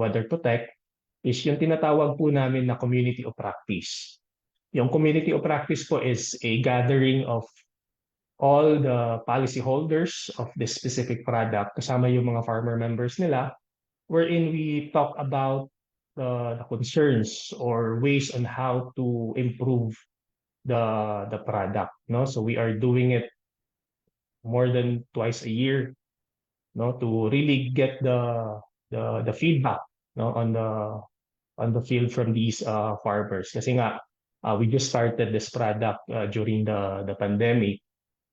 [SPEAKER 5] Weather Protect is yung tinatawag po namin na community of practice. Yung community of practice po is a gathering of all the policyholders of this specific product, kasama yung mga farmer members nila, wherein we talk about the concerns or ways on how to improve the product, no? So we are doing it more than twice a year, no, to really get the feedback, no, on the field from these farmers. Kasi nga we just started this product during the pandemic.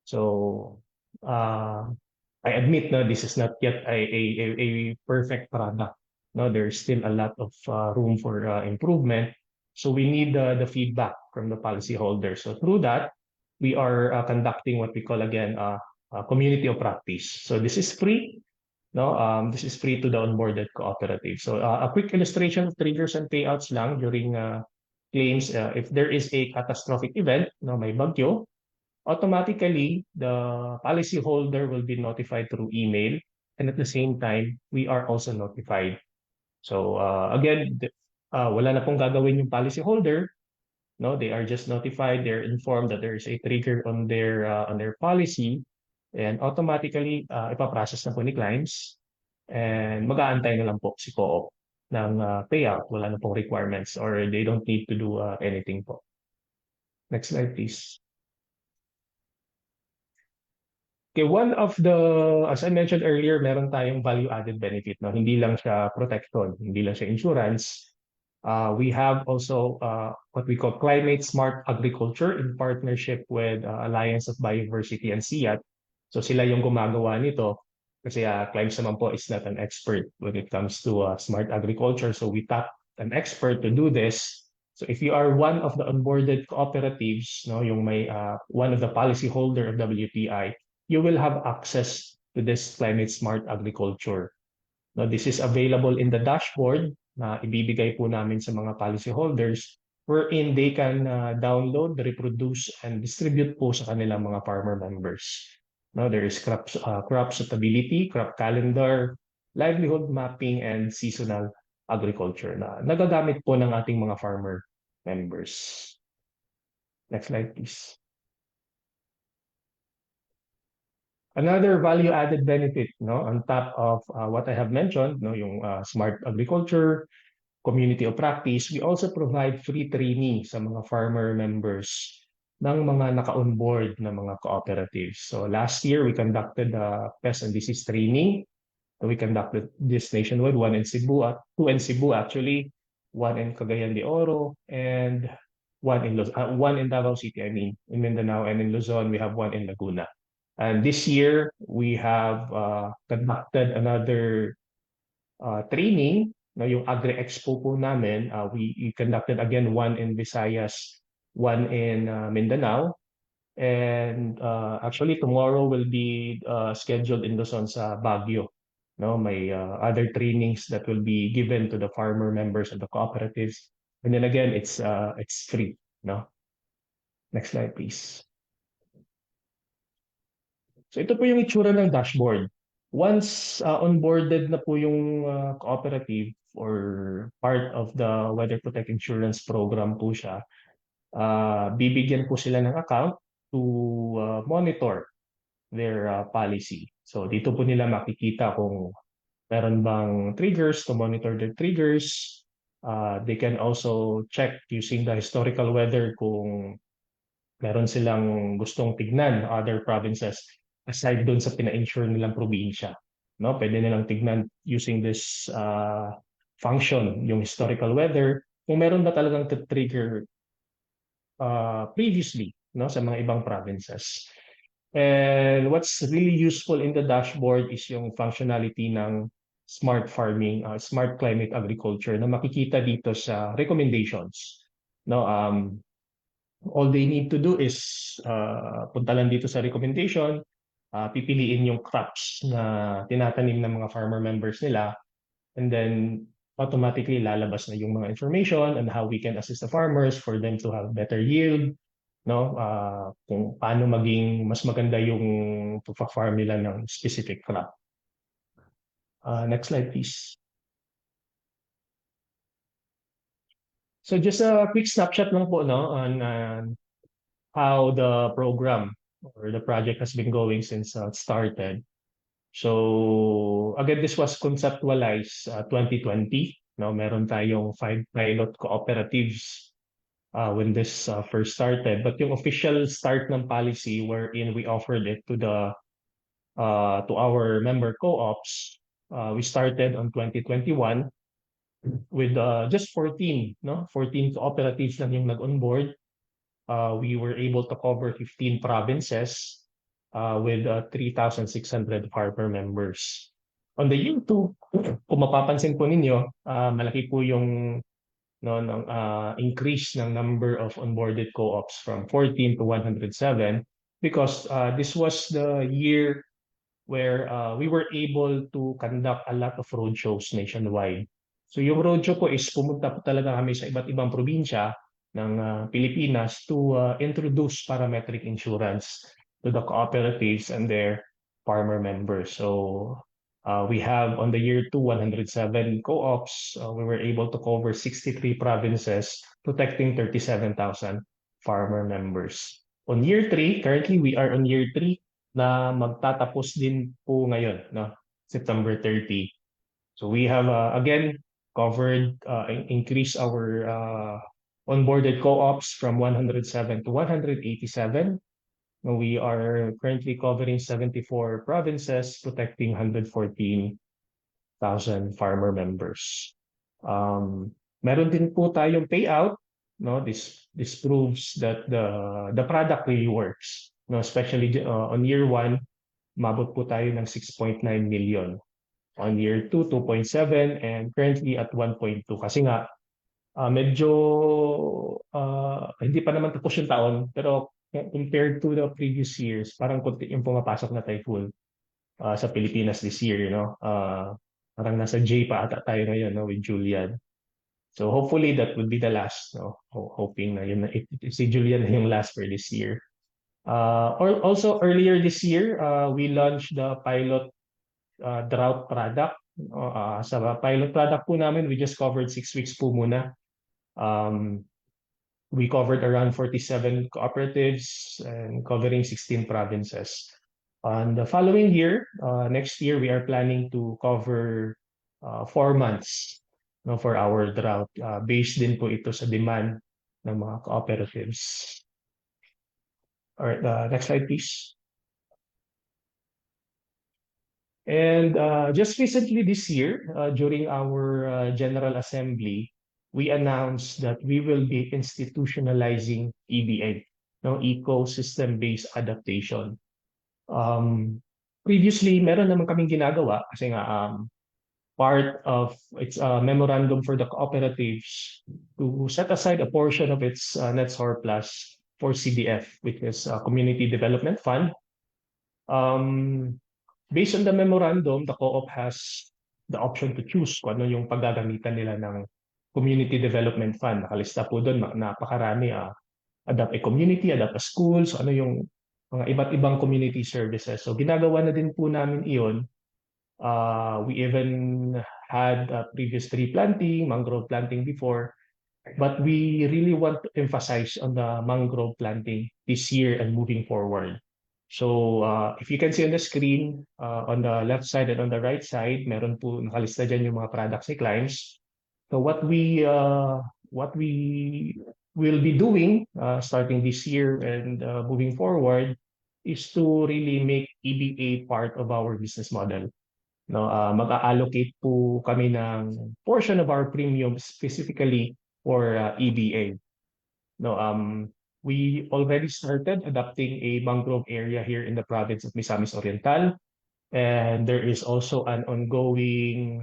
[SPEAKER 5] So I admit na this is not yet a perfect product. No, there's still a lot of room for improvement. So we need the feedback from the policyholders. So through that, we are conducting what we call again community of practice. So this is free. No, this is free to the onboarded cooperative. So a quick illustration of triggers and payouts lang during claims. If there is a catastrophic event, no, may bagyo, automatically the policyholder will be notified through email, and at the same time, we are also notified. So again, wala na pong gagawin yung policyholder. No, they are just notified, they're informed that there is a trigger on their policy, and automatically ipaprocess na po ni clients, and mag-aantay na lang po si co-op ng payout. Wala na pong requirements, or they don't need to do anything po. Next slide, please. Okay, one of the, as I mentioned earlier, meron tayong value-added benefit. No? Hindi lang siya protection, hindi lang siya insurance. We have also what we call Climate Smart Agriculture in partnership with Alliance of Biodiversity and SIAT. So sila yung gumagawa nito kasi Climes naman po is not an expert when it comes to smart agriculture. So we tap an expert to do this. So if you are one of the onboarded cooperatives, no, yung may one of the policy holder of WPI, you will have access to this Climate Smart Agriculture. No, this is available in the dashboard na ibibigay po namin sa mga policyholders, wherein they can download, reproduce, and distribute po sa kanilang mga farmer members. No, there is crop suitability, crop calendar, livelihood mapping, and seasonal agriculture na nagagamit po ng ating mga farmer members. Next slide, please. Another value-added benefit, no, on top of what I have mentioned, no, yung smart agriculture, community of practice, we also provide free training sa mga farmer members ng mga naka-onboard na mga cooperatives. So last year, we conducted pest and disease training. We conducted this nationwide, two in Cebu actually, one in Cagayan de Oro, and one in Davao City, I mean, in Mindanao, and in Luzon, we have one in Laguna. And this year, we have conducted another training, no, yung Agri-Expo po namin. We conducted again one in Visayas, one in Mindanao. And actually, tomorrow will be scheduled in Luzon sa Baguio. No, may other trainings that will be given to the farmer members of the cooperatives. And then again, it's free. No? Next slide, please. So ito po yung itsura ng dashboard. Once onboarded na po yung cooperative or part of the Weather Protect Insurance Program po siya, bibigyan po sila ng account to monitor their policy. So dito po nila makikita kung meron bang triggers, to monitor their triggers. They can also check using the historical weather kung meron silang gustong tignan other provinces aside doon sa pina-insure nilang probinsya. No? Pwede nilang tignan using this function, yung historical weather, kung meron ba talagang trigger previously, no, sa mga ibang provinces. And what's really useful in the dashboard is yung functionality ng smart farming, smart climate agriculture na makikita dito sa recommendations. No, all they need to do is punta lang dito sa recommendation, pipiliin yung crops na tinatanim ng mga farmer members nila, and then automatically lalabas na yung mga information on how we can assist the farmers for them to have better yield, no? Kung paano maging mas maganda yung pagfa-farm nila ng specific crop. Next slide, please. So just a quick snapshot lang po, no, on how the program or the project has been going since it started. So again, this was conceptualized 2020. No, meron tayong 5 pilot cooperatives when this first started. But yung official start ng policy wherein we offered it to to our member co-ops, we started on 2021 with just 14, no? 14 cooperatives lang yung nag-onboard. We were able to cover 15 provinces with 3,600 farmer members. On the year 2, kung mapapansin po ninyo, malaki po yung increase ng number of onboarded co-ops from 14 to 107 because this was the year where we were able to conduct a lot of roadshows nationwide. So yung roadshow po is pumunta po talaga kami sa iba't ibang probinsya ng Pilipinas to introduce parametric insurance to the cooperatives and their farmer members. So We have on the year 2, 107 co-ops. We were able to cover 63 provinces, protecting 37,000 farmer members. On year 3, currently we are on year 3 na magtatapos din po ngayon, no? September 30. So we have again covered, increased our onboarded co-ops from 107 to 187. We are currently covering 74 provinces, protecting 114,000 farmer members. Meron din po tayong payout, no? This proves that the product really works, no? Especially on year 1, mabot po tayo ng 6.9 million. On year 2, 2.7, and currently at 1.2. Kasi nga, medyo hindi pa naman tapos yung taon, pero compared to the previous years, parang konti yung pumapasok na typhoon sa Pilipinas this year, you know. Parang nasa J pa ata tayo ngayon, no, with Julian. So hopefully that would be the last, no. Hoping na yun, si Julian na yung last for this year. Or also earlier this year, we launched the pilot drought product. Sa pilot product po namin, we just covered 6 weeks po muna. We covered around 47 cooperatives and covering 16 provinces. On the following year, next year, we are planning to cover 4 months, no, for our drought. Based din po ito sa demand ng mga cooperatives. All right, next slide, please. And just recently this year, during our General Assembly, we announced that we will be institutionalizing EBA, no, ecosystem-based adaptation. Previously, meron naman kaming ginagawa kasi nga part of its memorandum for the cooperatives to set aside a portion of its net surplus for CDF, which is Community Development Fund. Based on the memorandum, the co-op has the option to choose kung ano yung paggagamitan nila ng Community Development Fund. Nakalista po doon, napakarami. Adapt a community, adapt a school, so ano yung mga iba't ibang community services. So ginagawa na din po namin iyon. We even had previous tree planting, mangrove planting before, but we really want to emphasize on the mangrove planting this year and moving forward. So if you can see on the screen, on the left side and on the right side, meron po nakalista dyan yung mga products ni Climbs. So what we will be doing starting this year and moving forward is to really make EBA part of our business model. No, mag-allocate po kami ng portion of our premium specifically for EBA. No, we already started adopting a mangrove area here in the province of Misamis Oriental, and there is also an ongoing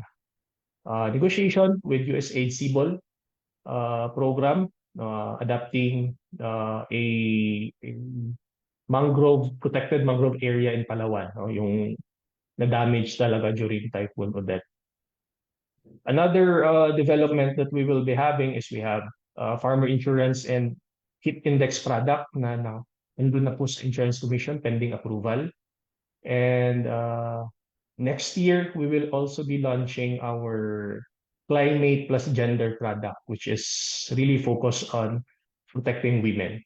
[SPEAKER 5] negotiation with USAID CBOL program adapting a protected mangrove area in Palawan, no, yung na-damage talaga during Typhoon Odette. Another development that we will be having is we have farmer insurance and heat index product na nandun na po sa Insurance Commission pending approval. And next year, we will also be launching our climate plus gender product, which is really focused on protecting women.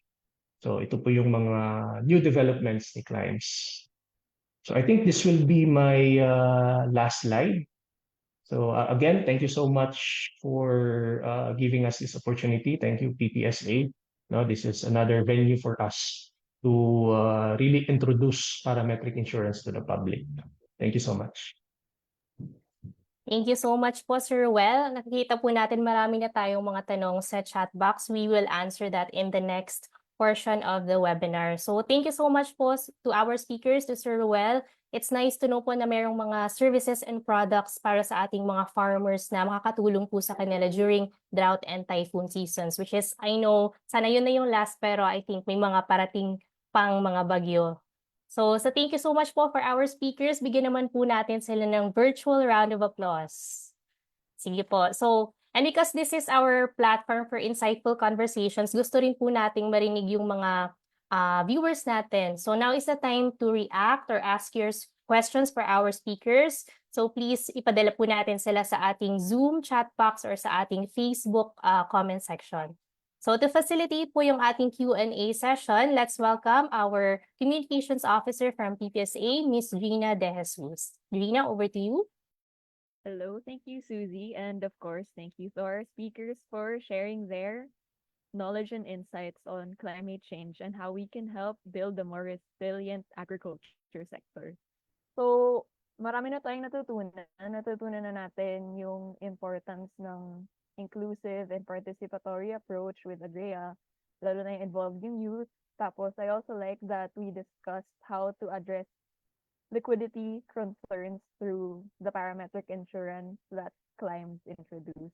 [SPEAKER 5] So ito po yung mga new developments ni Climbs. So I think this will be my last slide. So again, thank you so much for giving us this opportunity. Thank you, PPSA. No, this is another venue for us to really introduce parametric insurance to the public. Thank you so much.
[SPEAKER 1] Thank you so much po, Sir Well. Nakikita po natin marami na tayong mga tanong sa chat box. We will answer that in the next portion of the webinar. So thank you so much po to our speakers, to Sir Well. It's nice to know po na mayroong mga services and products para sa ating mga farmers na makakatulong po sa kanila during drought and typhoon seasons, which is, I know, sana yun na yung last, pero I think may mga parating pang mga bagyo. So thank you so much po for our speakers. Bigyan naman po natin sila ng virtual round of applause. Sige po. So, and because this is our platform for insightful conversations, gusto rin po nating marinig yung mga viewers natin. So now is the time to react or ask your questions for our speakers. So please ipadala po natin sila sa ating Zoom chat box or sa ating Facebook comment section. So to facilitate po yung ating Q&A session, let's welcome our Communications Officer from PPSA, Ms. Gina De Jesus. Gina, over to you.
[SPEAKER 6] Hello, thank you, Susie. And of course, thank you to our speakers for sharing their knowledge and insights on climate change and how we can help build a more resilient agriculture sector. So, marami na tayong natutunan. Natutunan na natin yung importance ng inclusive and participatory approach with AGREA, lalo na yung involved yung youth. Tapos, I also like that we discussed how to address liquidity concerns through the parametric insurance that Climes introduced.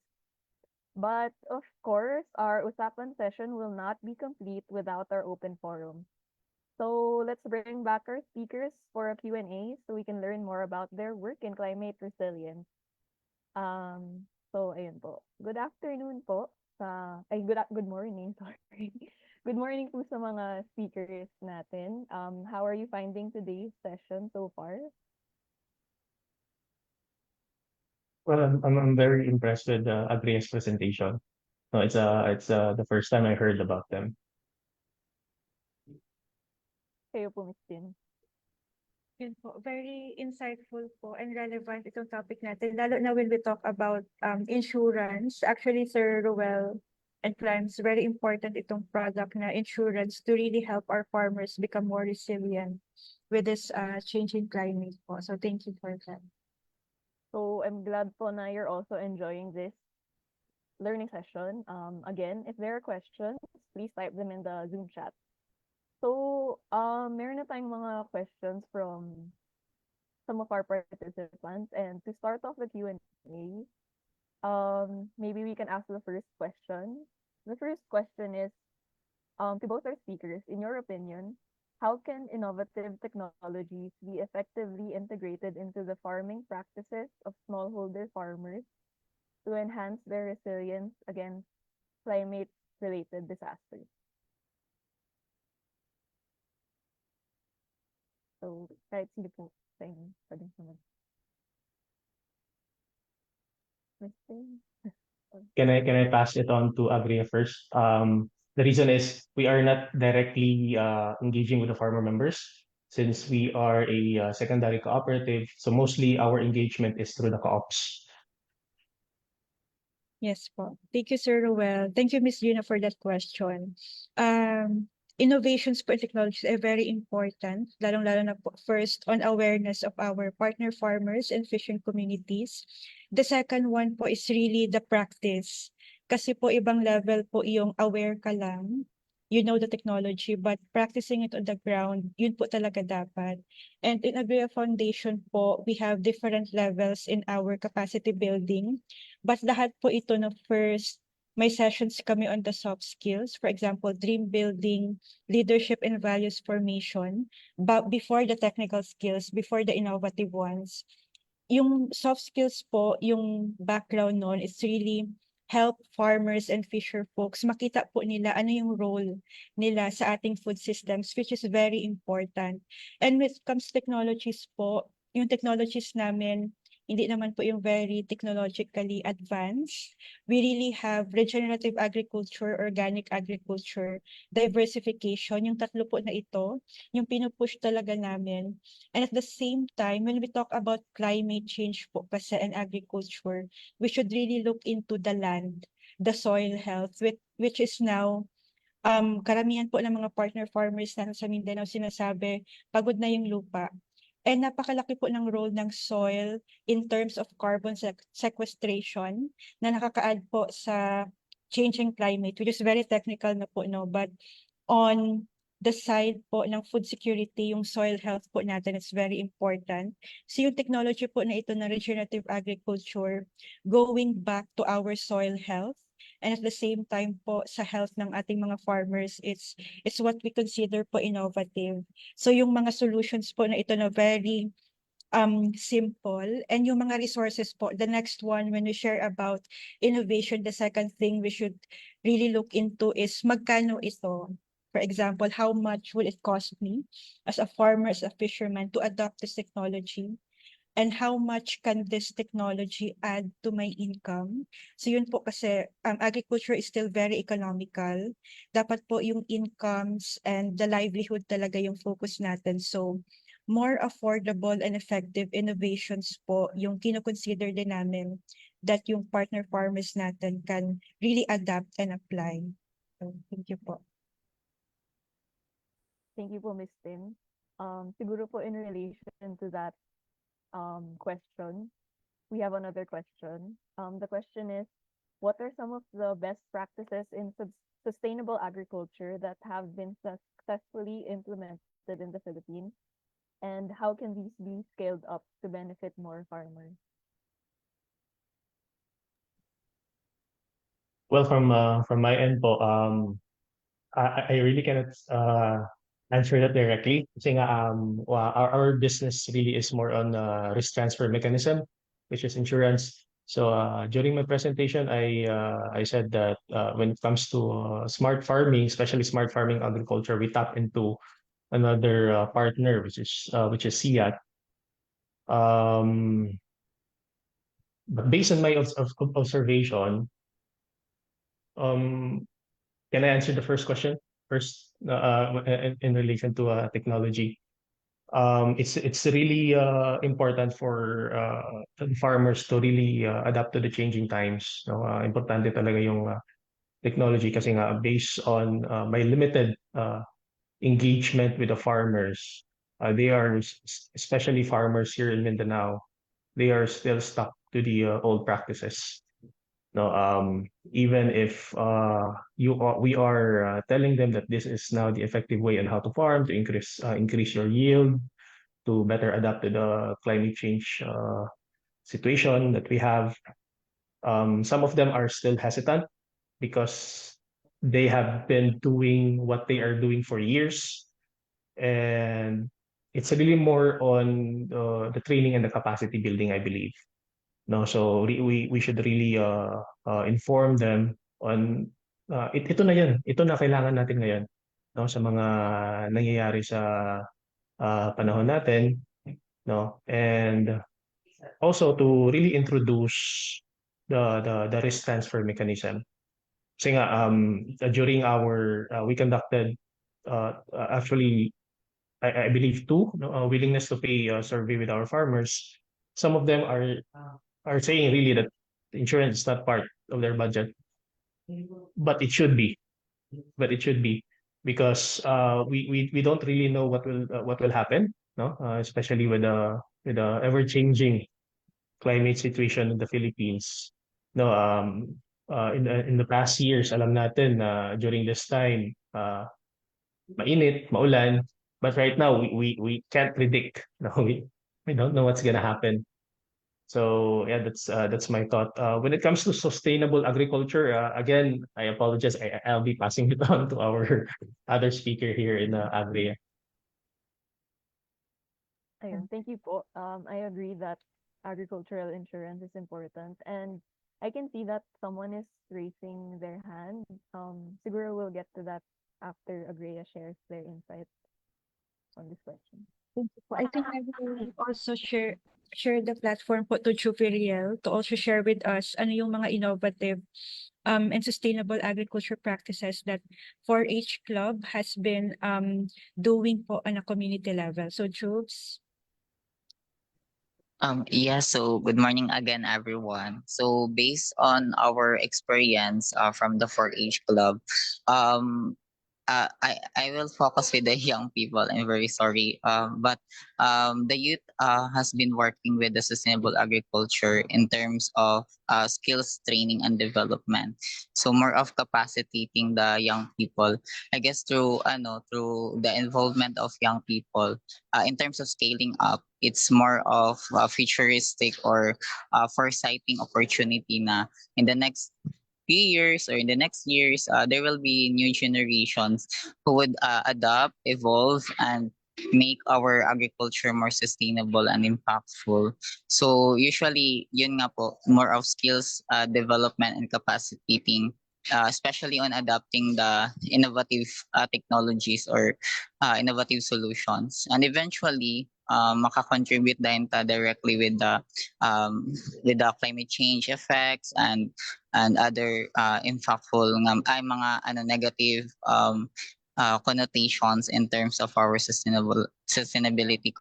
[SPEAKER 6] But of course, our usapan session will not be complete without our open forum. So let's bring back our speakers for a Q&A so we can learn more about their work in climate resilience. So ayun po. Good afternoon po good morning, sorry. Good morning po sa mga speakers natin. How are you finding today's session so far?
[SPEAKER 5] Well, I'm very impressed with Agria's presentation. No, it's the first time I heard about them.
[SPEAKER 6] Kayo po, Ms. Tin.
[SPEAKER 3] Yun po, very insightful po and relevant itong topic natin, lalo na when we talk about insurance. Actually, Sir Ruel and Climes, very important itong product na insurance to really help our farmers become more resilient with this changing climate po. So thank you for that.
[SPEAKER 6] So I'm glad po na you're also enjoying this learning session. Again, if there are questions, please type them in the Zoom chat. So, meron na tayong mga questions from some of our participants. And to start off the Q&A, maybe we can ask the first question. The first question is, to both our speakers, in your opinion, how can innovative technologies be effectively integrated into the farming practices of smallholder farmers to enhance their resilience against climate-related disasters? So, kahit sino po sa inyo, pwedeng sumunod. Mr.
[SPEAKER 5] Can I pass it on to Agria first? The reason is we are not directly engaging with the farmer members since we are a secondary cooperative. So mostly our engagement is through the co-ops.
[SPEAKER 3] Yes po. Thank you, Sir Ruel. Thank you, Ms. Gina, for that question. Innovations po in technologies are very important, lalong-lalo na po first on awareness of our partner farmers and fishing communities. The second one po is really the practice. Kasi po ibang level po yung aware ka lang, you know the technology, but practicing it on the ground, yun po talaga dapat. And in Agria Foundation po, we have different levels in our capacity building. But lahat po ito na first, may sessions kami on the soft skills, for example, dream building, leadership and values formation, but before the technical skills, before the innovative ones. Yung soft skills po, yung background nun, is really help farmers and fisher folks makita po nila ano yung role nila sa ating food systems, which is very important. And when it comes to technologies po, yung technologies namin, hindi naman po yung very technologically advanced. We really have regenerative agriculture, organic agriculture, diversification, yung tatlo po na ito, yung pinupush talaga namin. And at the same time, when we talk about climate change po kasi and agriculture, we should really look into the land, the soil health, which is now karamihan po ng mga partner farmers na sa Mindanao sinasabi, pagod na yung lupa. And napakalaki po ng role ng soil in terms of carbon sequestration na nakaka-add po sa changing climate, which is very technical na po, no? But on the side po ng food security, yung soil health po natin is very important. So yung technology po na ito na regenerative agriculture, going back to our soil health, and at the same time po sa health ng ating mga farmers, it's what we consider po innovative. So yung mga solutions po na ito na very simple, and yung mga resources po, the next one when we share about innovation, the second thing we should really look into is magkano ito. For example, how much will it cost me as a farmer, as a fisherman to adopt this technology? and how much can this technology add to my income? So yun po kasi agriculture is still very economical. Dapat po yung incomes and the livelihood talaga yung focus natin. So more affordable and effective innovations po yung kino-consider din namin that yung partner farmers natin can really adapt and apply. So, thank you po.
[SPEAKER 6] Thank you po, Ms. Tim. Siguro po in relation to that question, we have another question. The question is, what are some of the best practices in sustainable agriculture that have been successfully implemented in the Philippines? And how can these be scaled up to benefit more farmers?
[SPEAKER 5] Well, from my end po, I really cannot answer that directly. Kasi nga, our business really is more on risk transfer mechanism, which is insurance. So during my presentation, I said that when it comes to smart farming, especially smart farming agriculture, we tap into another partner, which is SIAT. But based on my observation, can I answer the first question first in relation to technology? It's really important for farmers to really adapt to the changing times. No? Importante talaga yung technology kasi nga based on my limited engagement with the farmers, they are especially farmers here in Mindanao. They are still stuck to the old practices. No, even if we are telling them that this is now the effective way on how to farm to increase your yield, to better adapt to the climate change situation that we have. Some of them are still hesitant because they have been doing what they are doing for years, and it's really more on the training and the capacity building, I believe. No, so we should really inform them on ito na yan, ito na kailangan natin ngayon, no, sa mga nangyayari sa panahon natin, no, and also to really introduce the risk transfer mechanism. Kasi nga during our we conducted actually I believe two willingness to pay survey with our farmers. Some of them are saying really that insurance is not part of their budget, but it should be. But it should be because we don't really know what will happen, no? Especially with the ever changing climate situation in the Philippines. No, in the past years, alam natin na during this time, mainit, maulan, but right now we can't predict. No, we don't know what's gonna happen. So yeah, that's my thought. When it comes to sustainable agriculture, again, I apologize. I'll be passing it on to our other speaker here in Agria.
[SPEAKER 6] Ayun, thank you po. I agree that agricultural insurance is important, and I can see that someone is raising their hand. Siguro we'll get to that after Agrea shares their insights on this question.
[SPEAKER 3] Thank you po. I think I will also share the platform po to Juveriel to also share with us ano yung mga innovative and sustainable agriculture practices that 4-H Club has been doing po on a community level. So Juves.
[SPEAKER 4] Yeah, so good morning again, everyone. So based on our experience from the 4-H Club, I will focus with the young people. I'm very sorry, but the youth has been working with the sustainable agriculture in terms of skills training and development. So more of capacitating the young people, I guess through the involvement of young people in terms of scaling up. It's more of a futuristic or foresighting opportunity na in the next few years or in the next years, there will be new generations who would adapt, evolve, and make our agriculture more sustainable and impactful. So usually, yun nga po, more of skills development and capacitating especially on adopting the innovative technologies or innovative solutions, and eventually makakontribute din ta directly with the climate change effects and other impactful nga ay mga negative connotations in terms of our sustainability.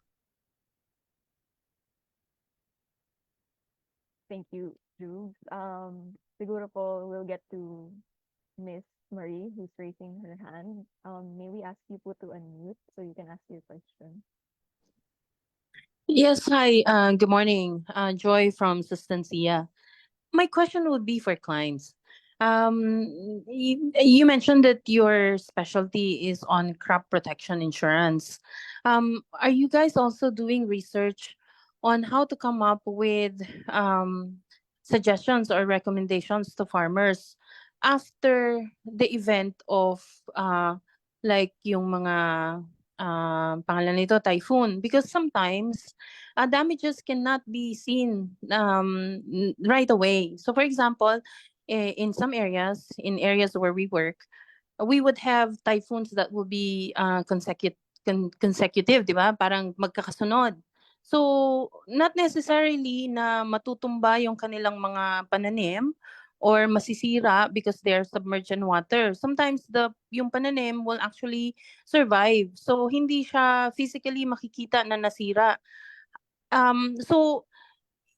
[SPEAKER 6] Thank you, Jugs. Siguro po we'll get to Miss Marie, who's raising her hand. May we ask you po to unmute so you can ask your question?
[SPEAKER 7] Yes, hi. Good morning. Joy from Sustancia. My question would be for clients. You mentioned that your specialty is on crop protection insurance. Are you guys also doing research on how to come up with suggestions or recommendations to farmers after the event of like yung mga pangalan nito, typhoon? Because sometimes damages cannot be seen right away. So for example, in some areas, in areas where we work, we would have typhoons that will be consecutive, di ba? Parang magkakasunod. So, not necessarily na matutumba yung kanilang mga pananim or masisira because they're submerged in water. Sometimes yung pananim will actually survive. So, hindi siya physically makikita na nasira. So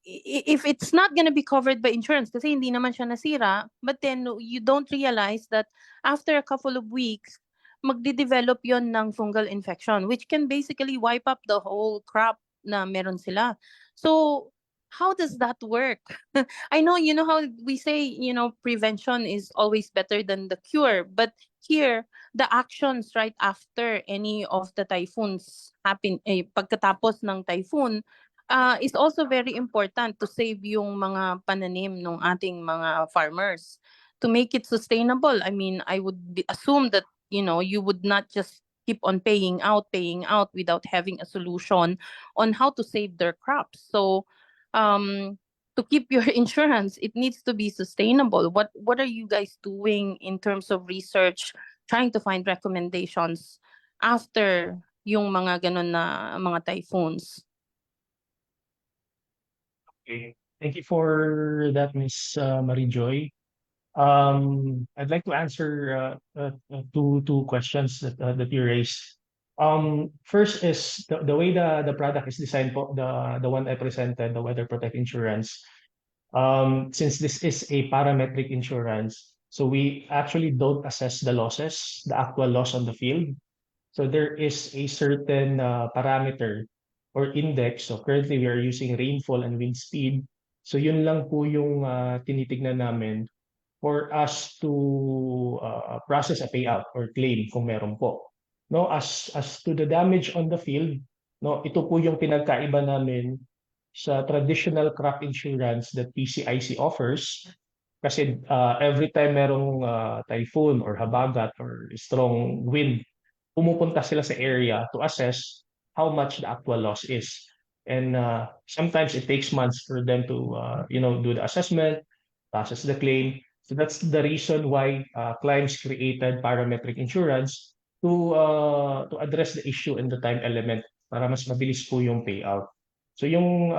[SPEAKER 7] if it's not going to be covered by insurance kasi hindi naman siya nasira, but then you don't realize that after a couple of weeks magde-develop yon ng fungal infection which can basically wipe up the whole crop na meron sila. So how does that work? I know you know how we say, prevention is always better than the cure, but here the actions right after any of the typhoons happen, pagkatapos ng typhoon, is also very important to save yung mga pananim ng ating mga farmers to make it sustainable. I mean, I would assume that, you would not just keep on paying out without having a solution on how to save their crops. So, to keep your insurance, it needs to be sustainable. What are you guys doing in terms of research, trying to find recommendations after yung mga ganun na mga typhoons?
[SPEAKER 5] Okay. Thank you for that, Miss Marie Joy. I'd like to answer two questions that you raised. First is the way the product is designed po, the one I presented, the Weather Protect Insurance. Since this is a parametric insurance, so we actually don't assess the losses, the actual loss on the field. So there is a certain parameter or index. So currently we are using rainfall and wind speed. So yun lang po yung tinitignan namin for us to process a payout or claim kung meron po. No, as to the damage on the field, no, ito po yung pinagkaiba namin sa traditional crop insurance that PCIC offers. Kasi every time merong typhoon or habagat or strong wind, pumupunta sila sa area to assess how much the actual loss is. And sometimes it takes months for them to do the assessment, process the claim. So that's the reason why clients created parametric insurance to address the issue in the time element para mas mabilis po yung payout. So yung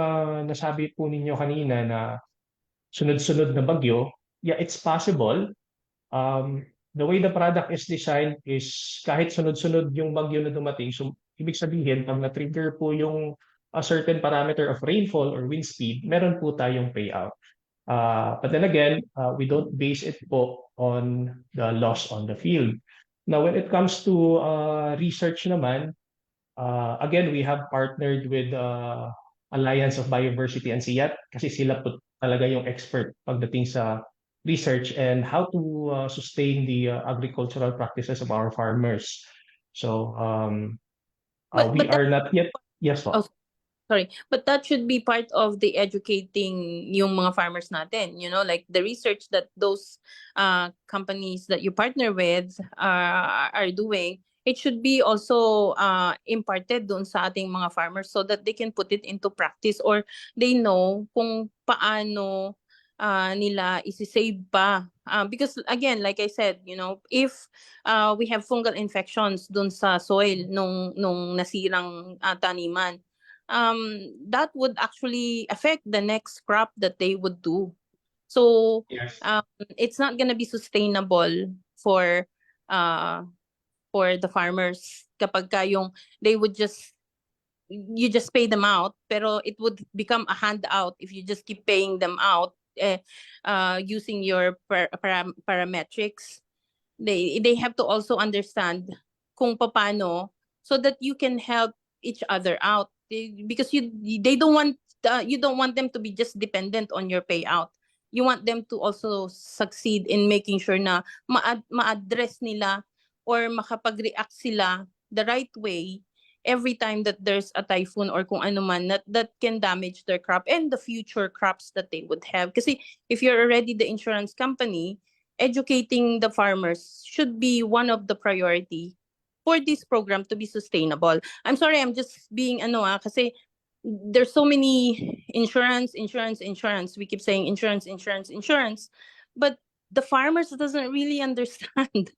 [SPEAKER 5] nasabi po ninyo kanina na sunod-sunod na bagyo, yeah, it's possible. The way the product is designed is kahit sunod-sunod yung bagyo na dumating, so ibig sabihin pag na-trigger po yung a certain parameter of rainfall or wind speed, meron po tayong payout. But then again, we don't base it po on the loss on the field. Now, when it comes to research naman, again, we have partnered with Alliance of Biodiversity and SIAT kasi sila po talaga yung expert pagdating sa research and how to sustain the agricultural practices of our farmers. So we are not yet. Yes, po.
[SPEAKER 7] Oh, sorry, but that should be part of the educating yung mga farmers natin, like the research that those companies that you partner with are doing. It should be also imparted doon sa ating mga farmers so that they can put it into practice or they know kung paano nila isi-save pa. Because again, like I said, if we have fungal infections dun sa soil nung nasirang taniman, that would actually affect the next crop that they would do. So
[SPEAKER 5] Yes.
[SPEAKER 7] it's not gonna be sustainable for the farmers kapag they would you just pay them out, pero it would become a handout if you just keep paying them out using your parametrics. They have to also understand kung paano so that you can help each other out. Because they don't want you don't want them to be just dependent on your payout. You want them to also succeed in making sure na ma-address nila or makapag-react sila the right way every time that there's a typhoon or kung ano man that can damage their crop and the future crops that they would have. Kasi if you're already the insurance company, educating the farmers should be one of the priority for this program to be sustainable. I'm sorry, I'm just being kasi there's so many insurance. We keep saying insurance, but the farmers doesn't really understand.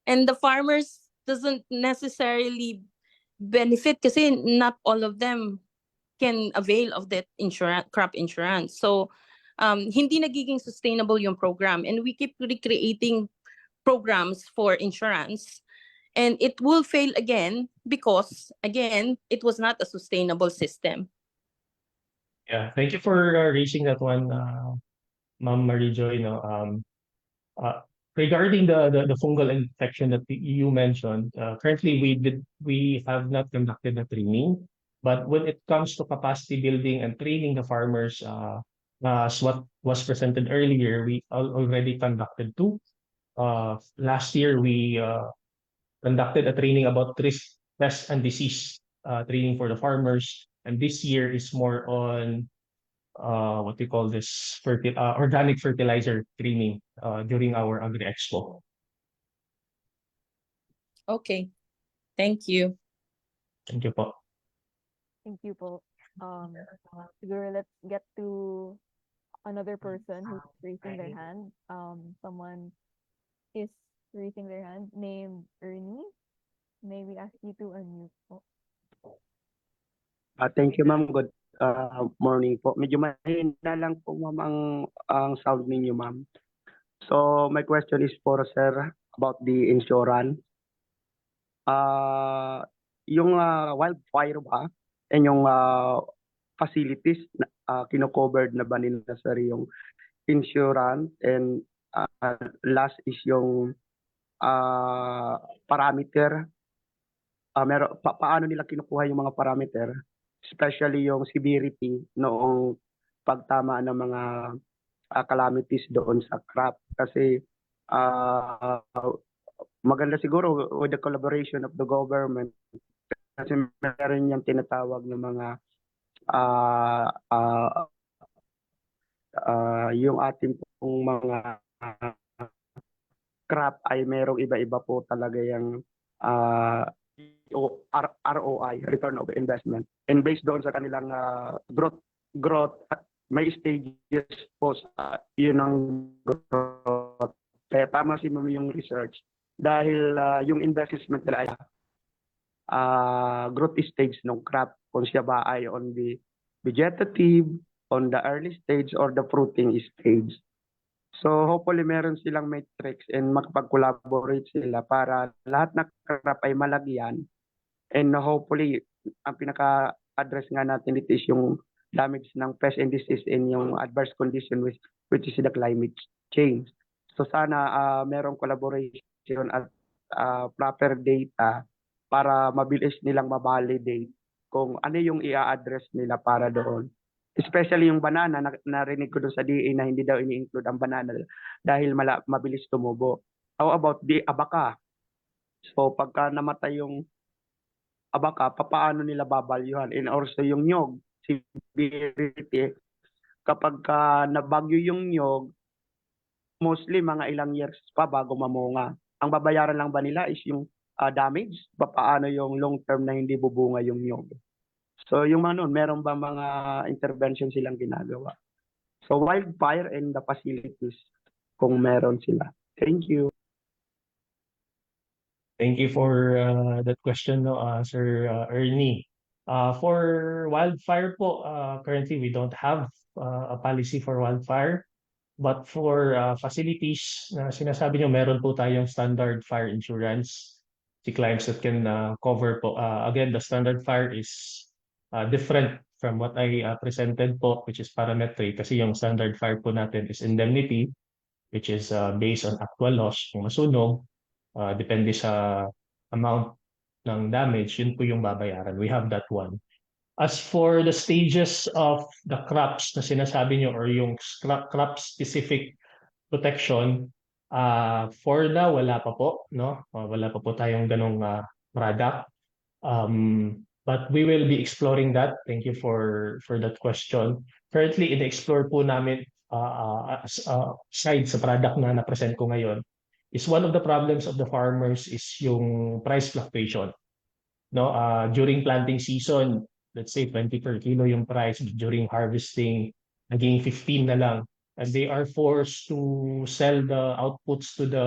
[SPEAKER 7] And the farmers doesn't necessarily benefit kasi not all of them can avail of that crop insurance. So hindi nagiging sustainable yung program, and we keep recreating programs for insurance, and it will fail again because again it was not a sustainable system.
[SPEAKER 5] Yeah, thank you for raising that one, Ma'am Marijoy. Regarding the fungal infection that you mentioned, currently we have not conducted a training, but when it comes to capacity building and training the farmers, as what was presented earlier, we already conducted two. Last year we conducted a training about risk, pest and disease training for the farmers, and this year is more on what we call this organic fertilizer training during our Agri Expo.
[SPEAKER 7] Okay, thank you.
[SPEAKER 5] Thank you po.
[SPEAKER 6] Thank you po. Siguro let's get to another person who's raising their hand. Someone is raising their hand named Ernie. May we ask you to unmute po?
[SPEAKER 8] Thank you, ma'am. Good morning po. Medyo mahina lang po, ma'am, ang sound ninyo, ma'am. So, my question is for sir about the insurance. Yung wildfire ba and yung facilities kino-covered na ba nila sir yung insurance, and last is yung parameter. Paano nila kinukuha yung mga parameter, especially yung severity noong pagtama ng mga calamities doon sa crop, kasi maganda siguro with the collaboration of the government, kasi meron yung tinatawag ng mga yung ating pong mga crop ay merong iba-iba po talaga yung ROI, return of investment, and based doon sa kanilang growth may stages po sa yun ang growth. Kaya tama si ma'am yung research, dahil yung investment nila ay growth stage ng crop, kung siya ba ay on the vegetative, on the early stage, or the fruiting stage. So hopefully meron silang matrix and makapag-collaborate sila para lahat ng crop ay malagyan, and hopefully ang pinaka-address nga natin dito is yung damage ng pest and disease in yung adverse condition which is the climate change. So sana merong collaboration at proper data para mabilis nilang ma-validate kung ano yung i-address nila para doon. Especially yung banana, narinig ko doon sa DA na hindi daw ini-include ang banana dahil mabilis tumubo. How about the abaka? So pagka namatay yung abaka, paano nila babalyuhan? And also yung nyog, severity. Kapag nabagyo yung nyog, mostly mga ilang years pa bago mamunga. Ang babayaran lang ba nila is yung damage? Paano yung long term na hindi bubunga yung nyog? So yung mga noon, meron ba mga intervention silang ginagawa? So wildfire and the facilities kung meron sila. Thank you.
[SPEAKER 5] Thank you for that question, no, Sir Ernie. For wildfire po, currently we don't have a policy for wildfire. But for facilities na sinasabi nyo, meron po tayong standard fire insurance. Si clients that can cover po. Again, the standard fire is different from what I presented po, which is parametric. Kasi yung standard fire po natin is indemnity, which is based on actual loss. Kung masunog, depende sa amount ng damage, yun po yung babayaran. We have that one. As for the stages of the crops na sinasabi nyo or yung crop specific protection, for now wala pa po, no? Wala pa po tayong ganong product. But we will be exploring that. Thank you for that question. Currently, in-explore po namin side sa product na na-present ko ngayon is one of the problems of the farmers is yung price fluctuation. No, during planting season, let's say 20 per kilo yung price, during harvesting naging 15 na lang, and they are forced to sell the outputs to the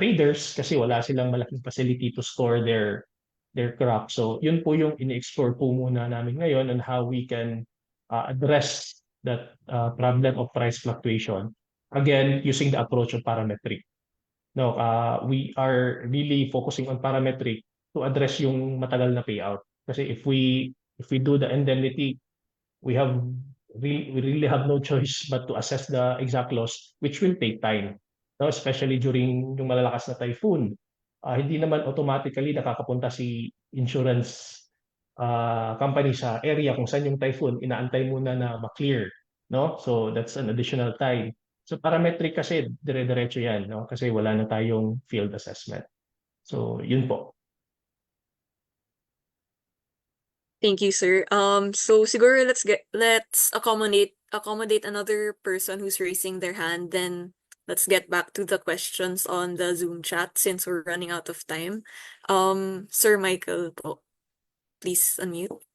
[SPEAKER 5] traders kasi wala silang malaking facility to store their crop. So yun po yung in-explore po muna namin ngayon on how we can address that problem of price fluctuation, again using the approach of parametric. No, we are really focusing on parametric to address yung matagal na payout. Kasi if we do the indemnity, we really have no choice but to assess the exact loss, which will take time. No, especially during yung malalakas na typhoon. Hindi naman automatically nakakapunta si insurance company sa area kung saan yung typhoon, inaantay muna na ma-clear. No? So that's an additional time. So parametric kasi dire-diretso yan, no? Kasi wala na tayong field assessment. So yun po.
[SPEAKER 9] Thank you, sir. So siguro let's accommodate another person who's raising their hand. Then let's get back to the questions on the Zoom chat since we're running out of time. Sir Michael po, please unmute.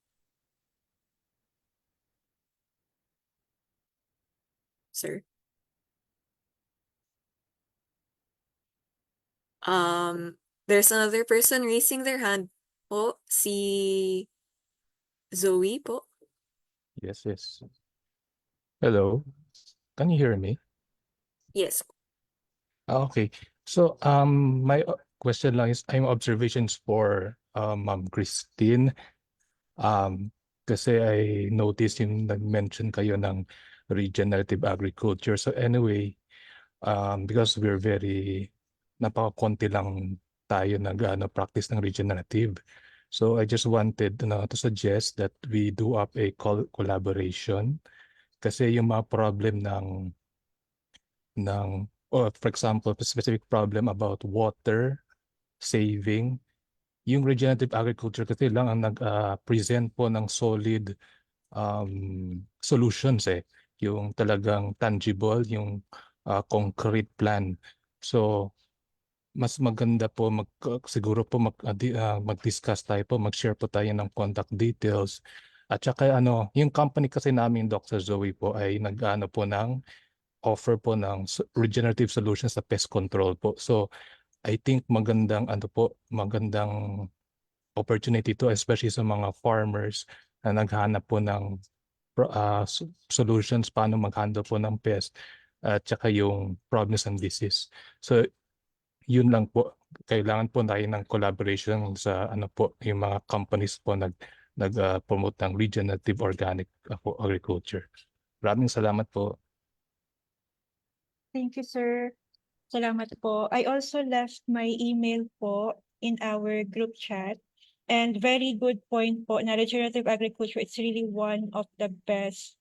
[SPEAKER 9] Sir. There's another person raising their hand po, si Zoe po.
[SPEAKER 10] Yes, yes. Hello. Can you hear me?
[SPEAKER 9] Yes.
[SPEAKER 10] Okay. So, my question lang is, I'm observations for Ma'am Christine. Kasi I noticed yung nag-mention kayo ng regenerative agriculture. So anyway, because we're napaka-konti lang tayo practice ng regenerative. So I just wanted to suggest that we do up a collaboration kasi yung mga problem for example, specific problem about water saving, yung regenerative agriculture kasi lang ang nag-present po ng solid solutions yung talagang tangible, yung concrete plan. So mas maganda po siguro po mag-discuss tayo po, mag-share po tayo ng contact details. At saka yung company kasi namin, Dr. Zoe po, ay po ng offer po ng regenerative solutions sa pest control po. So I think magandang opportunity to, especially sa mga farmers na naghahanap po ng solutions paano mag-handle po ng pest at saka yung problems and disease. So yun lang po, kailangan po tayo ng collaboration sa yung mga companies po nag-promote ng regenerative organic agriculture. Maraming salamat po.
[SPEAKER 3] Thank you, sir. Salamat po. I also left my email po in our group chat. And very good point po na regenerative agriculture, it's really one of the best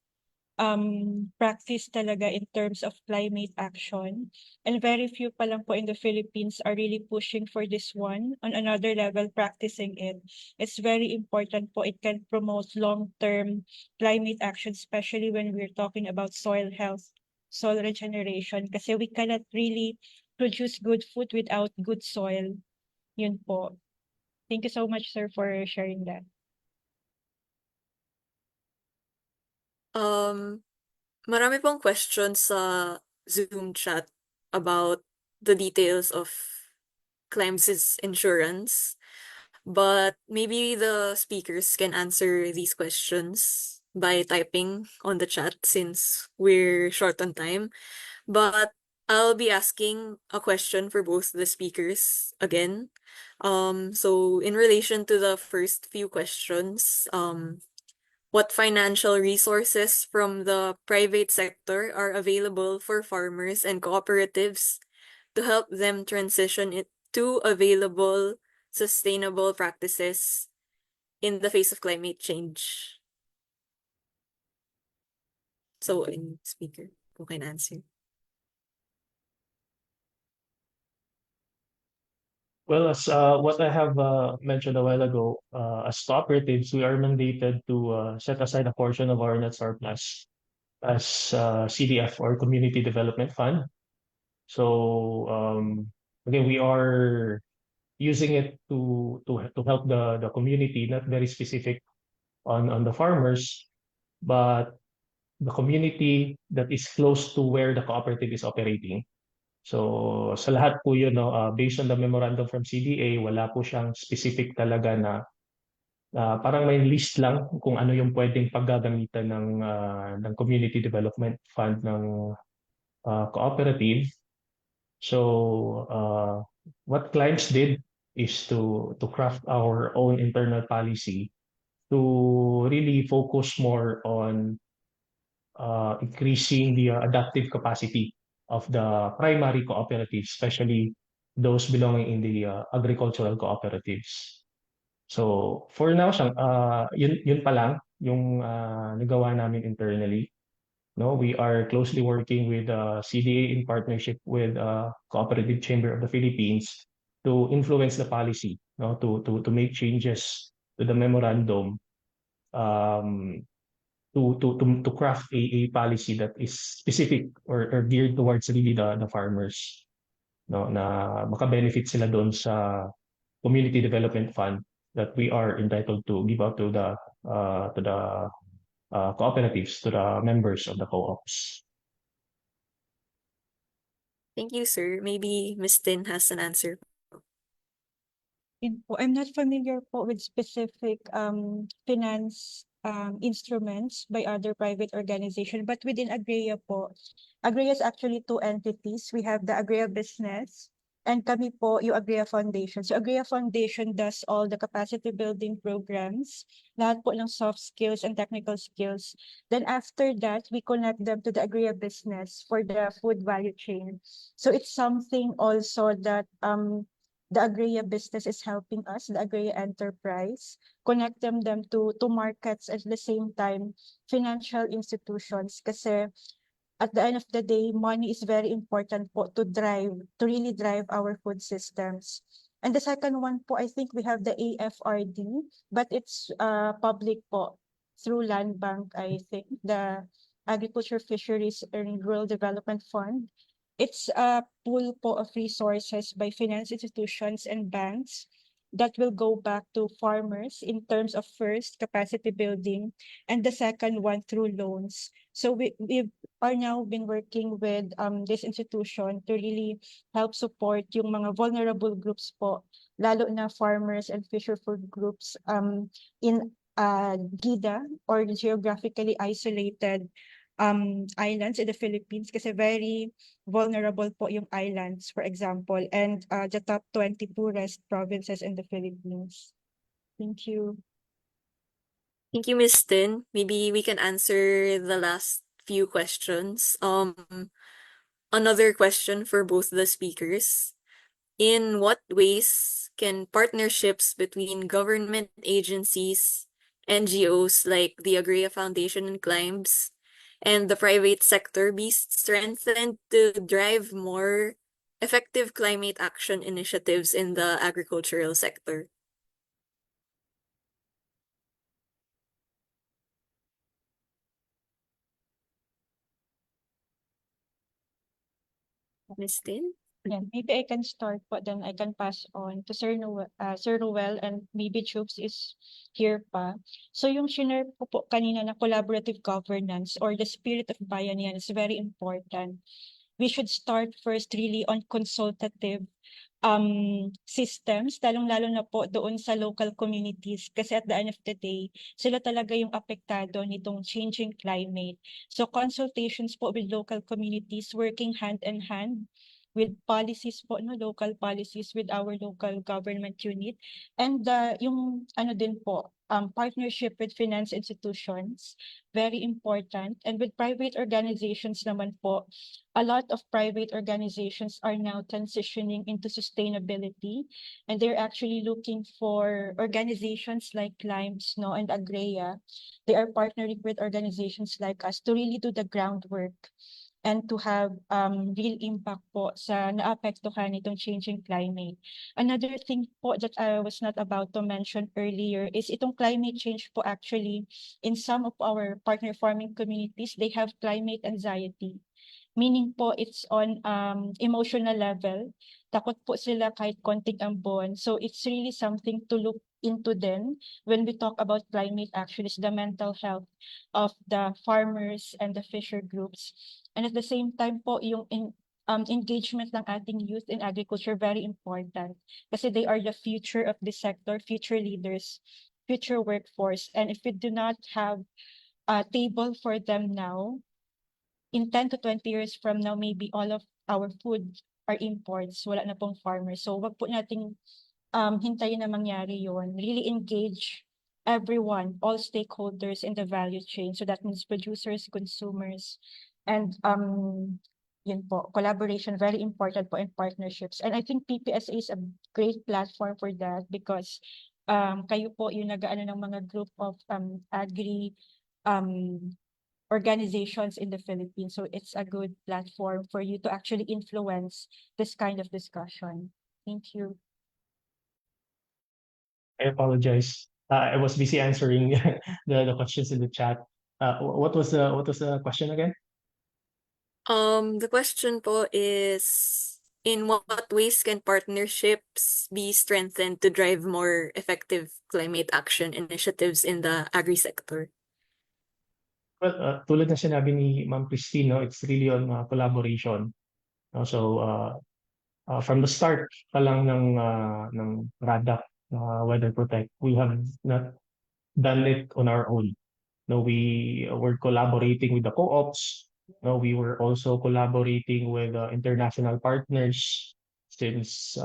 [SPEAKER 3] practice talaga in terms of climate action. And very few pa lang po in the Philippines are really pushing for this one on another level, practicing it. It's very important po. It can promote long-term climate action, especially when we're talking about soil health, soil regeneration, kasi we cannot really produce good food without good soil. Yun po. Thank you so much, sir, for sharing that.
[SPEAKER 9] Marami pong questions sa Zoom chat about the details of Clims's insurance, but maybe the speakers can answer these questions by typing on the chat since we're short on time. But I'll be asking a question for both the speakers again. So in relation to the first few questions, what financial resources from the private sector are available for farmers and cooperatives to help them transition it to available sustainable practices in the face of climate change? So, in speaker, who can answer?
[SPEAKER 5] Well, as what I have mentioned a while ago, as cooperatives, we are mandated to set aside a portion of our net surplus as CDF or Community Development Fund. So again, we are using it to help the community, not very specific on the farmers, but the community that is close to where the cooperative is operating. So sa lahat po yun, no, based on the memorandum from CDA, wala po siyang specific talaga na parang may list lang kung ano yung pwedeng paggagamitan ng Community Development Fund ng cooperative. So what Climbs did is to craft our own internal policy to really focus more on increasing the adaptive capacity of the primary cooperatives, especially those belonging in the agricultural cooperatives. So for now, yun pa lang yung nagawa namin internally. No, we are closely working with CDA in partnership with Cooperative Chamber of the Philippines to influence the policy, no, to make changes to the memorandum, um, to craft a policy that is specific or geared towards really the farmers, no, na maka-benefit sila doon sa community development fund that we are entitled to give out to the cooperatives, to the members of the co-ops.
[SPEAKER 9] Thank you, sir. Maybe Ms. Tin has an answer.
[SPEAKER 3] Yun po. I'm not familiar po with specific finance instruments by other private organization, but within Agrea po, Agrea is actually two entities. We have the Agrea Business and kami po yung Agrea Foundation. So Agrea Foundation does all the capacity building programs, lahat po ng soft skills and technical skills. Then after that, we connect them to the Agrea Business for the food value chain. So it's something also that the Agrea Business is helping us, the Agrea Enterprise, connect them to markets at the same time, financial institutions. Kasi at the end of the day, money is very important po to really drive our food systems. And the second one po, I think we have the AFRD, but it's public po through Land Bank, I think, the Agriculture, Fisheries, and Rural Development Fund. It's a pool po of resources by finance institutions and banks that will go back to farmers in terms of first capacity building and the second one through loans. So we are now been working with this institution to really help support yung mga vulnerable groups po, lalo na farmers and fisher food groups in GIDA or geographically isolated islands in the Philippines kasi very vulnerable po yung islands, for example, and the top 20 poorest provinces in the Philippines. Thank you.
[SPEAKER 9] Thank you, Ms. Tin. Maybe we can answer the last few questions. Another question for both the speakers. In what ways can partnerships between government agencies, NGOs like the Agria Foundation and Climbs, and the private sector be strengthened to drive more effective climate action initiatives in the agricultural sector? Ms. Tin?
[SPEAKER 3] Yeah, maybe I can start, but then I can pass on to Sir Ruel, and maybe Chooks is here pa. So yung shinare ko po kanina na collaborative governance or the spirit of bayanihan is very important. We should start first really on consultative systems, lalong-lalo na po doon sa local communities. Kasi at the end of the day, sila talaga yung apektado nitong changing climate. So consultations po with local communities, working hand in hand with policies po, no, local policies with our local government unit. And yung ano din po, partnership with finance institutions, very important. And with private organizations naman po, a lot of private organizations are now transitioning into sustainability, and they're actually looking for organizations like Climbs, no, and Agrea. They are partnering with organizations like us to really do the groundwork and to have real impact po sa naapektuhan nitong changing climate. Another thing po that I was not about to mention earlier is itong climate change po actually in some of our partner farming communities, they have climate anxiety. Meaning po it's on emotional level. Takot po sila kahit konting ambon. So it's really something to look into them when we talk about climate action is the mental health of the farmers and the fisher groups. And at the same time po, yung engagement ng ating youth in agriculture very important kasi they are the future of this sector, future leaders, future workforce. And if we do not have a table for them now, in 10 to 20 years from now, maybe all of our food are imports. Wala na pong farmers. So wag po nating hintayin na mangyari yon. Really engage everyone, all stakeholders in the value chain. So that means producers, consumers, and yun po, collaboration, very important po, in partnerships. And I think PPSA is a great platform for that because kayo po yung nag-ano ng mga group of agri organizations in the Philippines. So it's a good platform for you to actually influence this kind of discussion. Thank you.
[SPEAKER 5] I apologize. I was busy answering the questions in the chat. What was the question again?
[SPEAKER 9] The question po is, in what ways can partnerships be strengthened to drive more effective climate action initiatives in the agri-sector?
[SPEAKER 5] Well, tulad na sinabi ni Ma'am Christine, no, it's really on collaboration. No? So from the start pa lang ng product Weather Protect, we have not done it on our own. No, we were collaborating with the co-ops. No, we were also collaborating with international partners since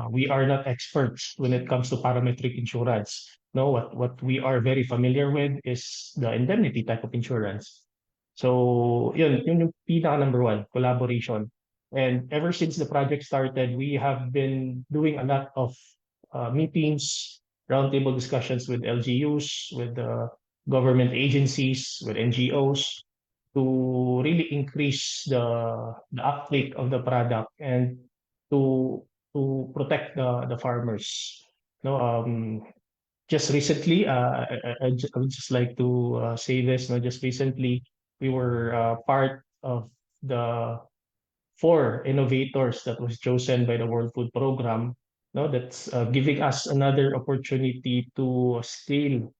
[SPEAKER 5] we are not experts when it comes to parametric insurance. No, what we are very familiar with is the indemnity type of insurance. So yun yung pinaka number one, collaboration. And ever since the project started, we have been doing a lot of meetings, roundtable discussions with LGUs, with government agencies, with NGOs, to really increase the uptake of the product and to protect the farmers. No, just recently, I would just like to say this. No, just recently, we were part of the 4 innovators that was chosen by the World Food Program. No, that's giving us another opportunity to scale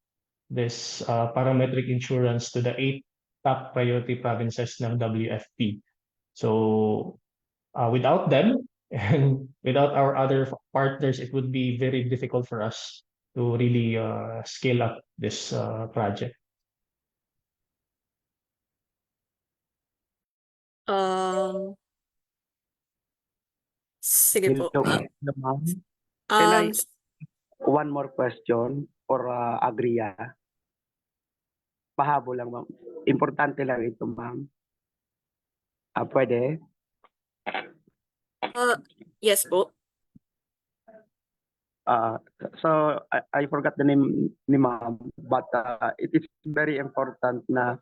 [SPEAKER 5] this parametric insurance to the 8 top priority provinces ng WFP. So without them and without our other partners, it would be very difficult for us to really scale up this project.
[SPEAKER 9] Sige po.
[SPEAKER 8] Ma'am.
[SPEAKER 9] Um,
[SPEAKER 8] One more question for Agria. Pahabol lang, ma'am. Importante lang ito, ma'am. Pwede?
[SPEAKER 9] yes po.
[SPEAKER 8] So I forgot the name ni ma'am, but it is very important na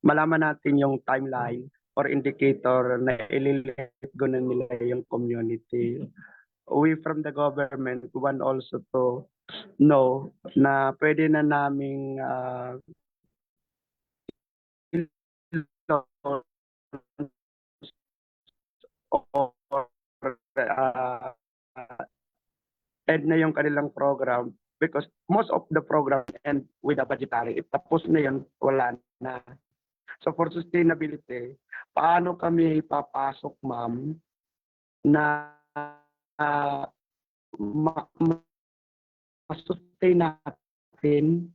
[SPEAKER 8] malaman natin yung timeline or indicator na ililit ko na nila yung community. We from the government want also to know na pwede na naming or uh, end na yung kanilang program because most of the program end with a budgetary. If tapos na yun, wala na. So for sustainability, paano kami papasok, ma'am, na uh, ma-sustain natin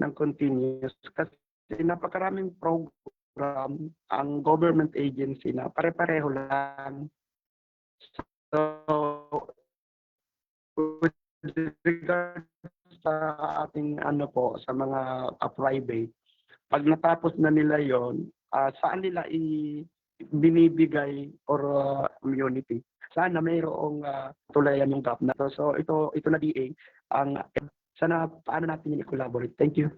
[SPEAKER 8] ng continuous kasi napakaraming program ang government agency na pare-pareho lang. So with regard sa ating sa mga private, pag natapos na nila yon, saan nila binibigay or community? Sana mayroong tulayan yung gap na to. So ito na DA ang sana paano natin i-collaborate. Thank you.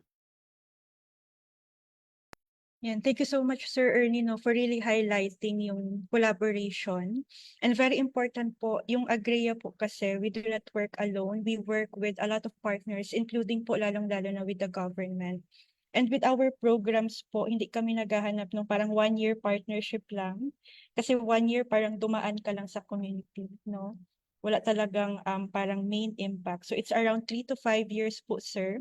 [SPEAKER 3] Yan, thank you so much, Sir Ernie, no, for really highlighting yung collaboration. And very important po, yung Agrea po kasi, we do not work alone. We work with a lot of partners, including po lalong-lalo na with the government. And with our programs po, hindi kami naghahanap ng parang 1-year partnership lang. Kasi 1 year parang dumaan ka lang sa community, no? Wala talagang parang main impact. So it's around 3 to 5 years po, sir.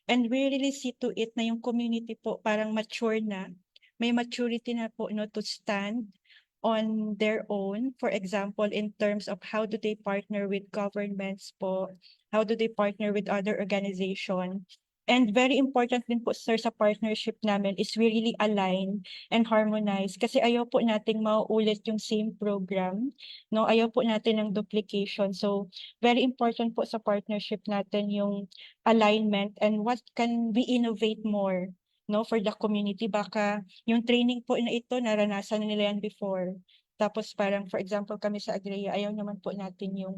[SPEAKER 3] And we really see to it na yung community po parang mature na. May maturity na po, no, to stand on their own. For example, in terms of how do they partner with governments po, how do they partner with other organizations. And very important din po, sir, sa partnership namin is we really align and harmonize kasi ayaw po nating mauulit yung same program, no? Ayaw po natin ng duplication. So, very important po sa partnership natin yung alignment and what can we innovate more, no, for the community. Baka yung training po na ito, naranasan nila yan before. Tapos parang, for example, kami sa Agrea, ayaw naman po natin yung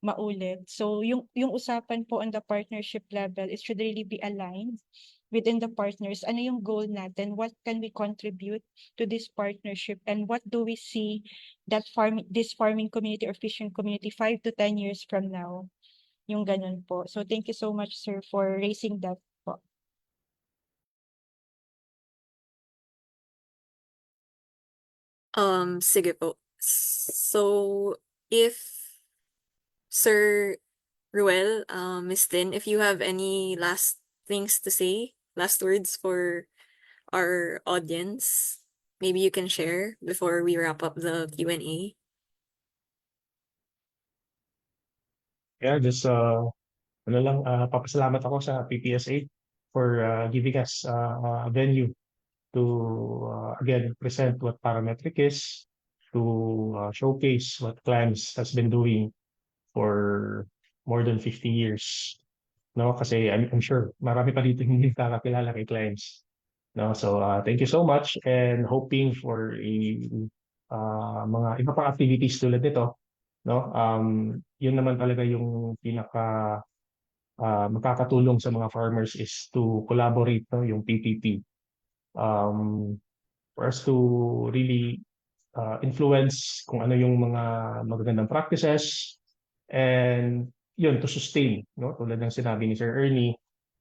[SPEAKER 3] maulit. So yung usapan po on the partnership level, it should really be aligned within the partners. Ano yung goal natin? What can we contribute to this partnership? And what do we see that this farming community or fishing community 5 to 10 years from now? Yung ganun po. So thank you so much, sir, for raising that po.
[SPEAKER 9] Sige po. So, if Sir Ruel, Miss Tin, if you have any last things to say, last words for our audience, maybe you can share before we wrap up the Q&A.
[SPEAKER 5] Yeah, just papasalamat ako sa PPSA for giving us a venue to again present what parametric is, to showcase what Clams has been doing for more than 50 years. No, kasi I'm sure marami pa dito hindi nakakilala kay Clams. No, so thank you so much and hoping for mga iba pang activities tulad nito. No, yun naman talaga yung pinaka makakatulong sa mga farmers is to collaborate, no, yung PPP. For us to really influence kung ano yung mga magagandang practices and yun to sustain, no, tulad ng sinabi ni Sir Ernie,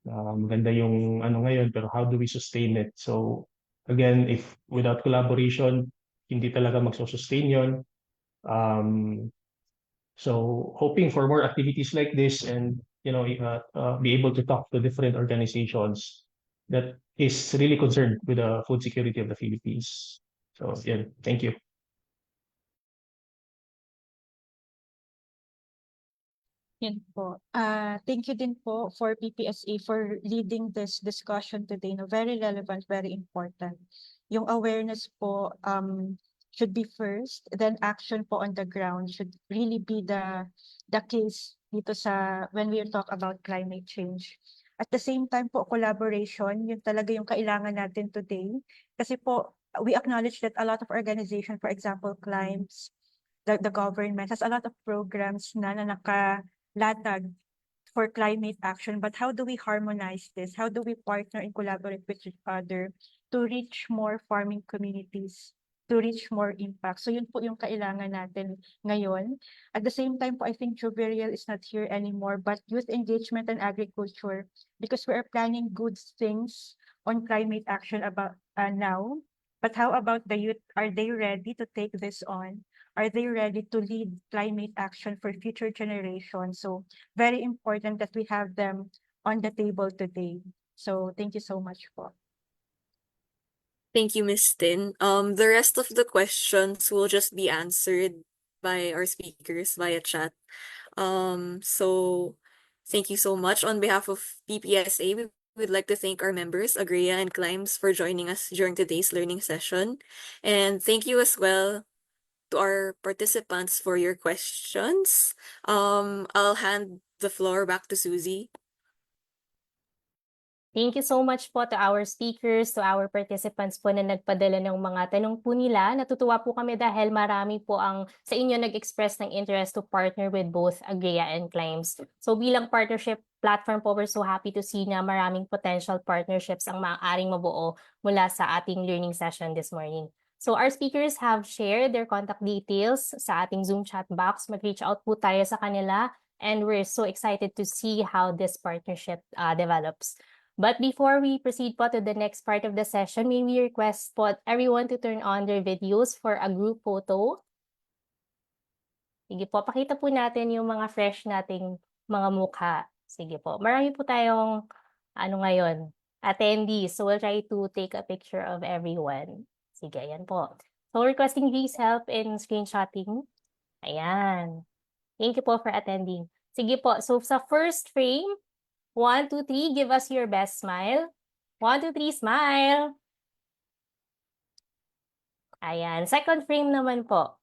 [SPEAKER 5] maganda yung ano ngayon pero how do we sustain it? So again, if without collaboration hindi talaga magsusustain yun. So hoping for more activities like this and be able to talk to different organizations that is really concerned with the food security of the Philippines. So yeah, thank you.
[SPEAKER 3] Yan po. Thank you din po for PPSA for leading this discussion today. No, very relevant, very important. Yung awareness po should be first, then action po on the ground should really be the case dito sa when we talk about climate change. At the same time po, collaboration, yun talaga yung kailangan natin today. Kasi po, we acknowledge that a lot of organizations, for example, Climbs, the government has a lot of programs na nakalatag for climate action. But how do we harmonize this? How do we partner and collaborate with each other to reach more farming communities, to reach more impact? So yun po yung kailangan natin ngayon. At the same time po, I think Juveriel is not here anymore, but youth engagement and agriculture, because we are planning good things on climate action about now. But how about the youth? Are they ready to take this on? Are they ready to lead climate action for future generations? So very important that we have them on the table today. So thank you so much po.
[SPEAKER 9] Thank you, Ms. Tin. The rest of the questions will just be answered by our speakers via chat. So thank you so much. On behalf of PPSA, we would like to thank our members, Agria and Climbs, for joining us during today's learning session. And thank you as well to our participants for your questions. I'll hand the floor back to Susie.
[SPEAKER 1] Thank you so much po to our speakers, to our participants po na nagpadala ng mga tanong po nila. Natutuwa po kami dahil marami po ang sa inyo nag-express ng interest to partner with both Agria and Climbs. So bilang partnership platform po, we're so happy to see na maraming potential partnerships ang maaaring mabuo mula sa ating learning session this morning. So our speakers have shared their contact details sa ating Zoom chat box. Mag-reach out po tayo sa kanila and we're so excited to see how this partnership develops. But before we proceed po to the next part of the session, may we request po everyone to turn on their videos for a group photo. Sige po, pakita po natin yung mga fresh nating mga mukha. Sige po, marami po tayong ngayon, attendees. So we'll try to take a picture of everyone. Sige, ayan po. So requesting please help in screenshotting. Ayan. Thank you po for attending. Sige po, so sa first frame, 1, 2, 3, give us your best smile. 1, 2, 3, smile. Ayan. Second frame naman po.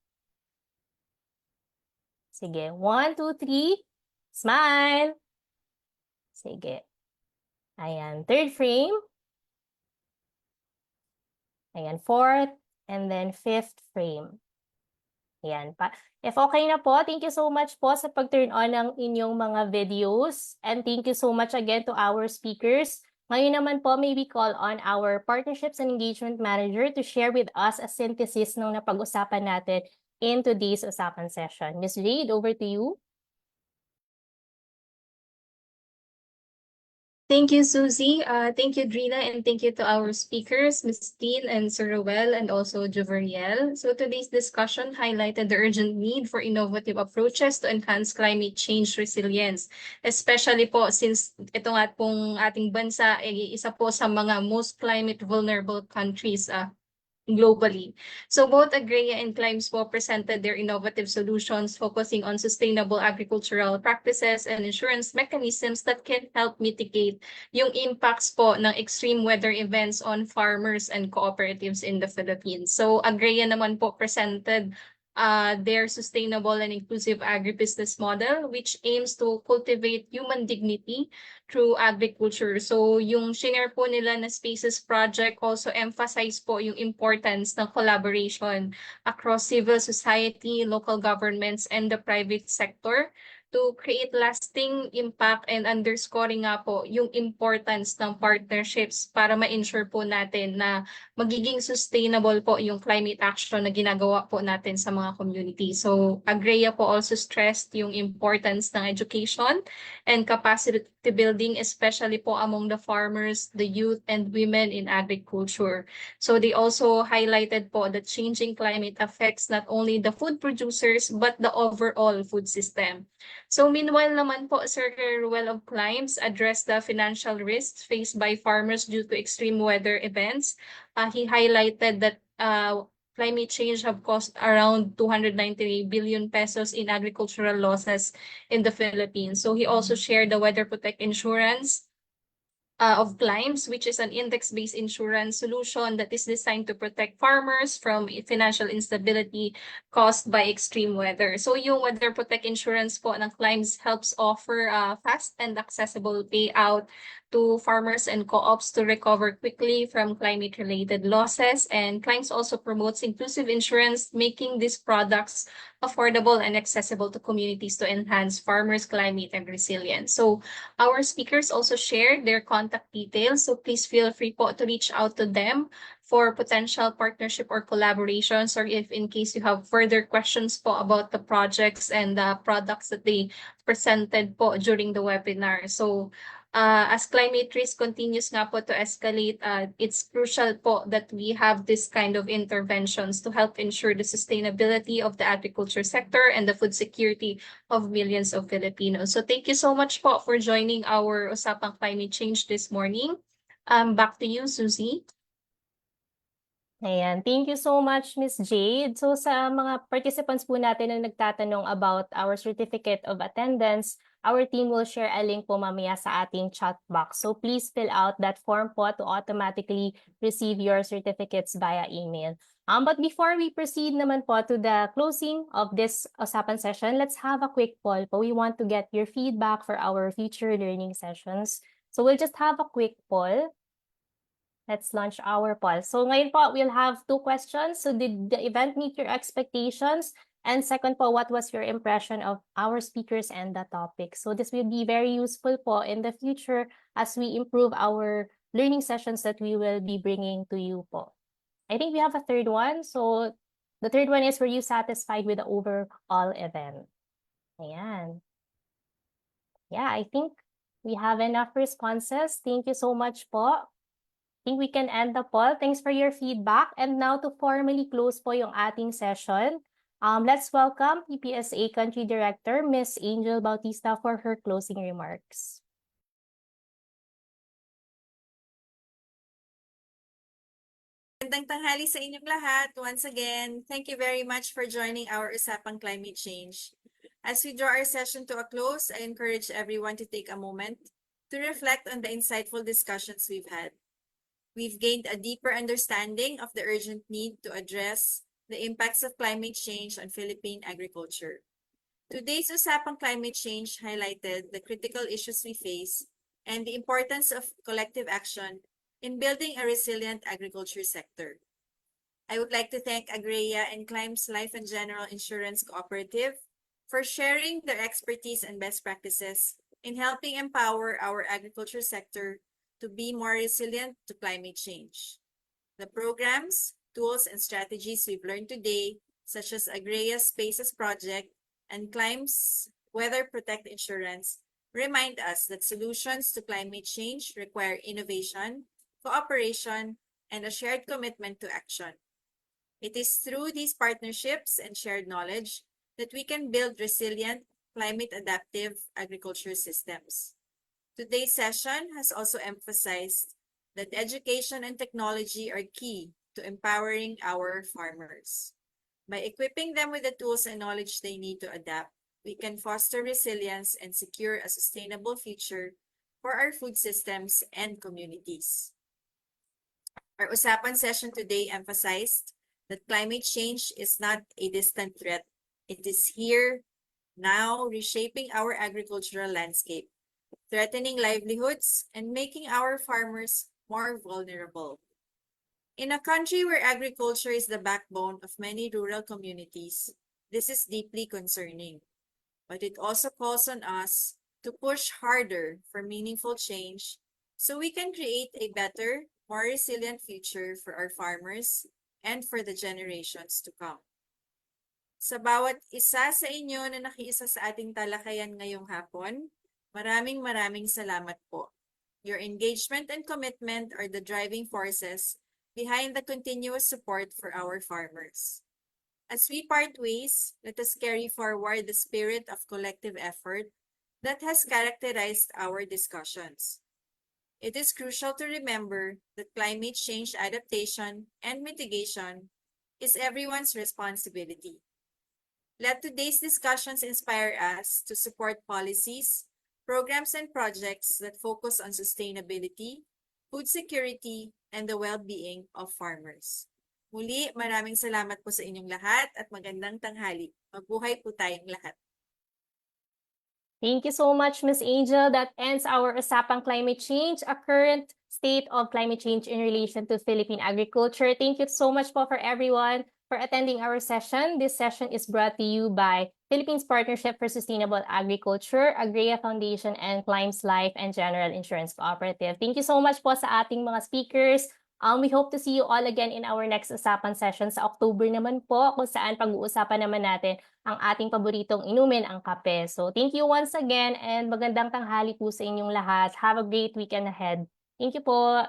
[SPEAKER 1] Sige. 1, 2, 3, smile. Sige. Ayan. Third frame. Ayan. Fourth. And then fifth frame. Ayan. If okay na po, thank you so much po sa pag-turn on ng inyong mga videos. And thank you so much again to our speakers. Ngayon naman po, may we call on our Partnerships and Engagement Manager to share with us a synthesis ng napag-usapan natin in today's usapan session. Ms. Jade, over to you.
[SPEAKER 11] Thank you, Susie. Thank you, Drina, and thank you to our speakers, Ms. Tin and Sir Ruel, and also Joveriel. So today's discussion highlighted the urgent need for innovative approaches to enhance climate change resilience, especially po since ito nga pong ating bansa ay isa po sa mga most climate vulnerable countries globally. So both Agria and Climbs po presented their innovative solutions focusing on sustainable agricultural practices and insurance mechanisms that can help mitigate yung impacts po ng extreme weather events on farmers and cooperatives in the Philippines. So Agria naman po presented their sustainable and inclusive agribusiness model, which aims to cultivate human dignity through agriculture. So yung shinare po nila na Spaces Project also emphasize po yung importance ng collaboration across civil society, local governments, and the private sector to create lasting impact and underscoring nga po yung importance ng partnerships para ma-ensure po natin na magiging sustainable po yung climate action na ginagawa po natin sa mga community. So Agria po also stressed yung importance ng education and capacity building, especially po among the farmers, the youth, and women in agriculture. So they also highlighted po that changing climate affects not only the food producers but the overall food system. So meanwhile naman po, Sir Ruel of Climbs addressed the financial risks faced by farmers due to extreme weather events. He highlighted that climate change have cost around 290 billion pesos in agricultural losses in the Philippines. So he also shared the Weather Protect Insurance of Climbs, which is an index-based insurance solution that is designed to protect farmers from financial instability caused by extreme weather. So yung Weather Protect Insurance po ng Climbs helps offer fast and accessible payout to farmers and co-ops to recover quickly from climate-related losses. And Climbs also promotes inclusive insurance, making these products affordable and accessible to communities to enhance farmers' climate and resilience. So our speakers also shared their contact details, so please feel free po to reach out to them for potential partnership or collaborations, or if in case you have further questions po about the projects and the products that they presented po during the webinar. So As climate risk continues nga po to escalate, it's crucial po that we have this kind of interventions to help ensure the sustainability of the agriculture sector and the food security of millions of Filipinos. So thank you so much po for joining our Usapang Climate Change this morning. Back to you, Susie.
[SPEAKER 1] Ayan, thank you so much, Miss Jade. So sa mga participants po natin na nagtatanong about our certificate of attendance, our team will share a link po mamaya sa ating chat box. So please fill out that form po to automatically receive your certificates via email. But before we proceed naman po to the closing of this usapan session, let's have a quick poll po. We want to get your feedback for our future learning sessions. So we'll just have a quick poll. Let's launch our poll. So ngayon po, we'll have 2 questions. So did the event meet your expectations? And second po, what was your impression of our speakers and the topic? So this will be very useful po in the future as we improve our learning sessions that we will be bringing to you po. I think we have a third one. So the third one is, were you satisfied with the overall event? Ayan. Yeah, I think we have enough responses. Thank you so much po. I think we can end the poll. Thanks for your feedback. And now to formally close po yung ating session, let's welcome PPSA Country Director, Ms. Angel Bautista, for her closing remarks.
[SPEAKER 2] Magandang tanghali sa inyong lahat. Once again, thank you very much for joining our Usapang Climate Change. As we draw our session to a close, I encourage everyone to take a moment to reflect on the insightful discussions we've had. We've gained a deeper understanding of the urgent need to address the impacts of climate change on Philippine agriculture. Today's Usapang Climate Change highlighted the critical issues we face and the importance of collective action in building a resilient agriculture sector. I would like to thank Agrea and Climbs Life and General Insurance Cooperative for sharing their expertise and best practices in helping empower our agriculture sector to be more resilient to climate change. The programs, tools, and strategies we've learned today, such as Agrea's Spaces Project and Climb's Weather Protect Insurance, remind us that solutions to climate change require innovation, cooperation, and a shared commitment to action. It is through these partnerships and shared knowledge that we can build resilient, climate-adaptive agriculture systems. Today's session has also emphasized that education and technology are key to empowering our farmers. By equipping them with the tools and knowledge they need to adapt, we can foster resilience and secure a sustainable future for our food systems and communities. Our Usapan session today emphasized that climate change is not a distant threat. It is here, now, reshaping our agricultural landscape, threatening livelihoods, and making our farmers more vulnerable. In a country where agriculture is the backbone of many rural communities, this is deeply concerning. But it also calls on us to push harder for meaningful change so we can create a better, more resilient future for our farmers and for the generations to come. Sa bawat isa sa inyo na nakiisa sa ating talakayan ngayong hapon, maraming salamat po. Your engagement and commitment are the driving forces behind the continuous support for our farmers. As we part ways, let us carry forward the spirit of collective effort that has characterized our discussions. It is crucial to remember that climate change adaptation and mitigation is everyone's responsibility. Let today's discussions inspire us to support policies, programs, and projects that focus on sustainability, food security, and the well-being of farmers. Muli, maraming salamat po sa inyong lahat at magandang tanghali. Mabuhay po tayong lahat.
[SPEAKER 1] Thank you so much, Ms. Angel. That ends our Usapang Climate Change, a current state of climate change in relation to Philippine agriculture. Thank you so much for everyone for attending our session. This session is brought to you by Philippines Partnership for Sustainable Agriculture, Agrea Foundation, and Climbs Life and General Insurance Cooperative. Thank you so much po sa ating mga speakers We hope to see you all again in our next usapan session sa October naman po, kung saan pag-uusapan naman natin ang ating paboritong inumin, ang kape. So thank you once again and magandang tanghali po sa inyong lahat. Have a great weekend ahead. Thank you po.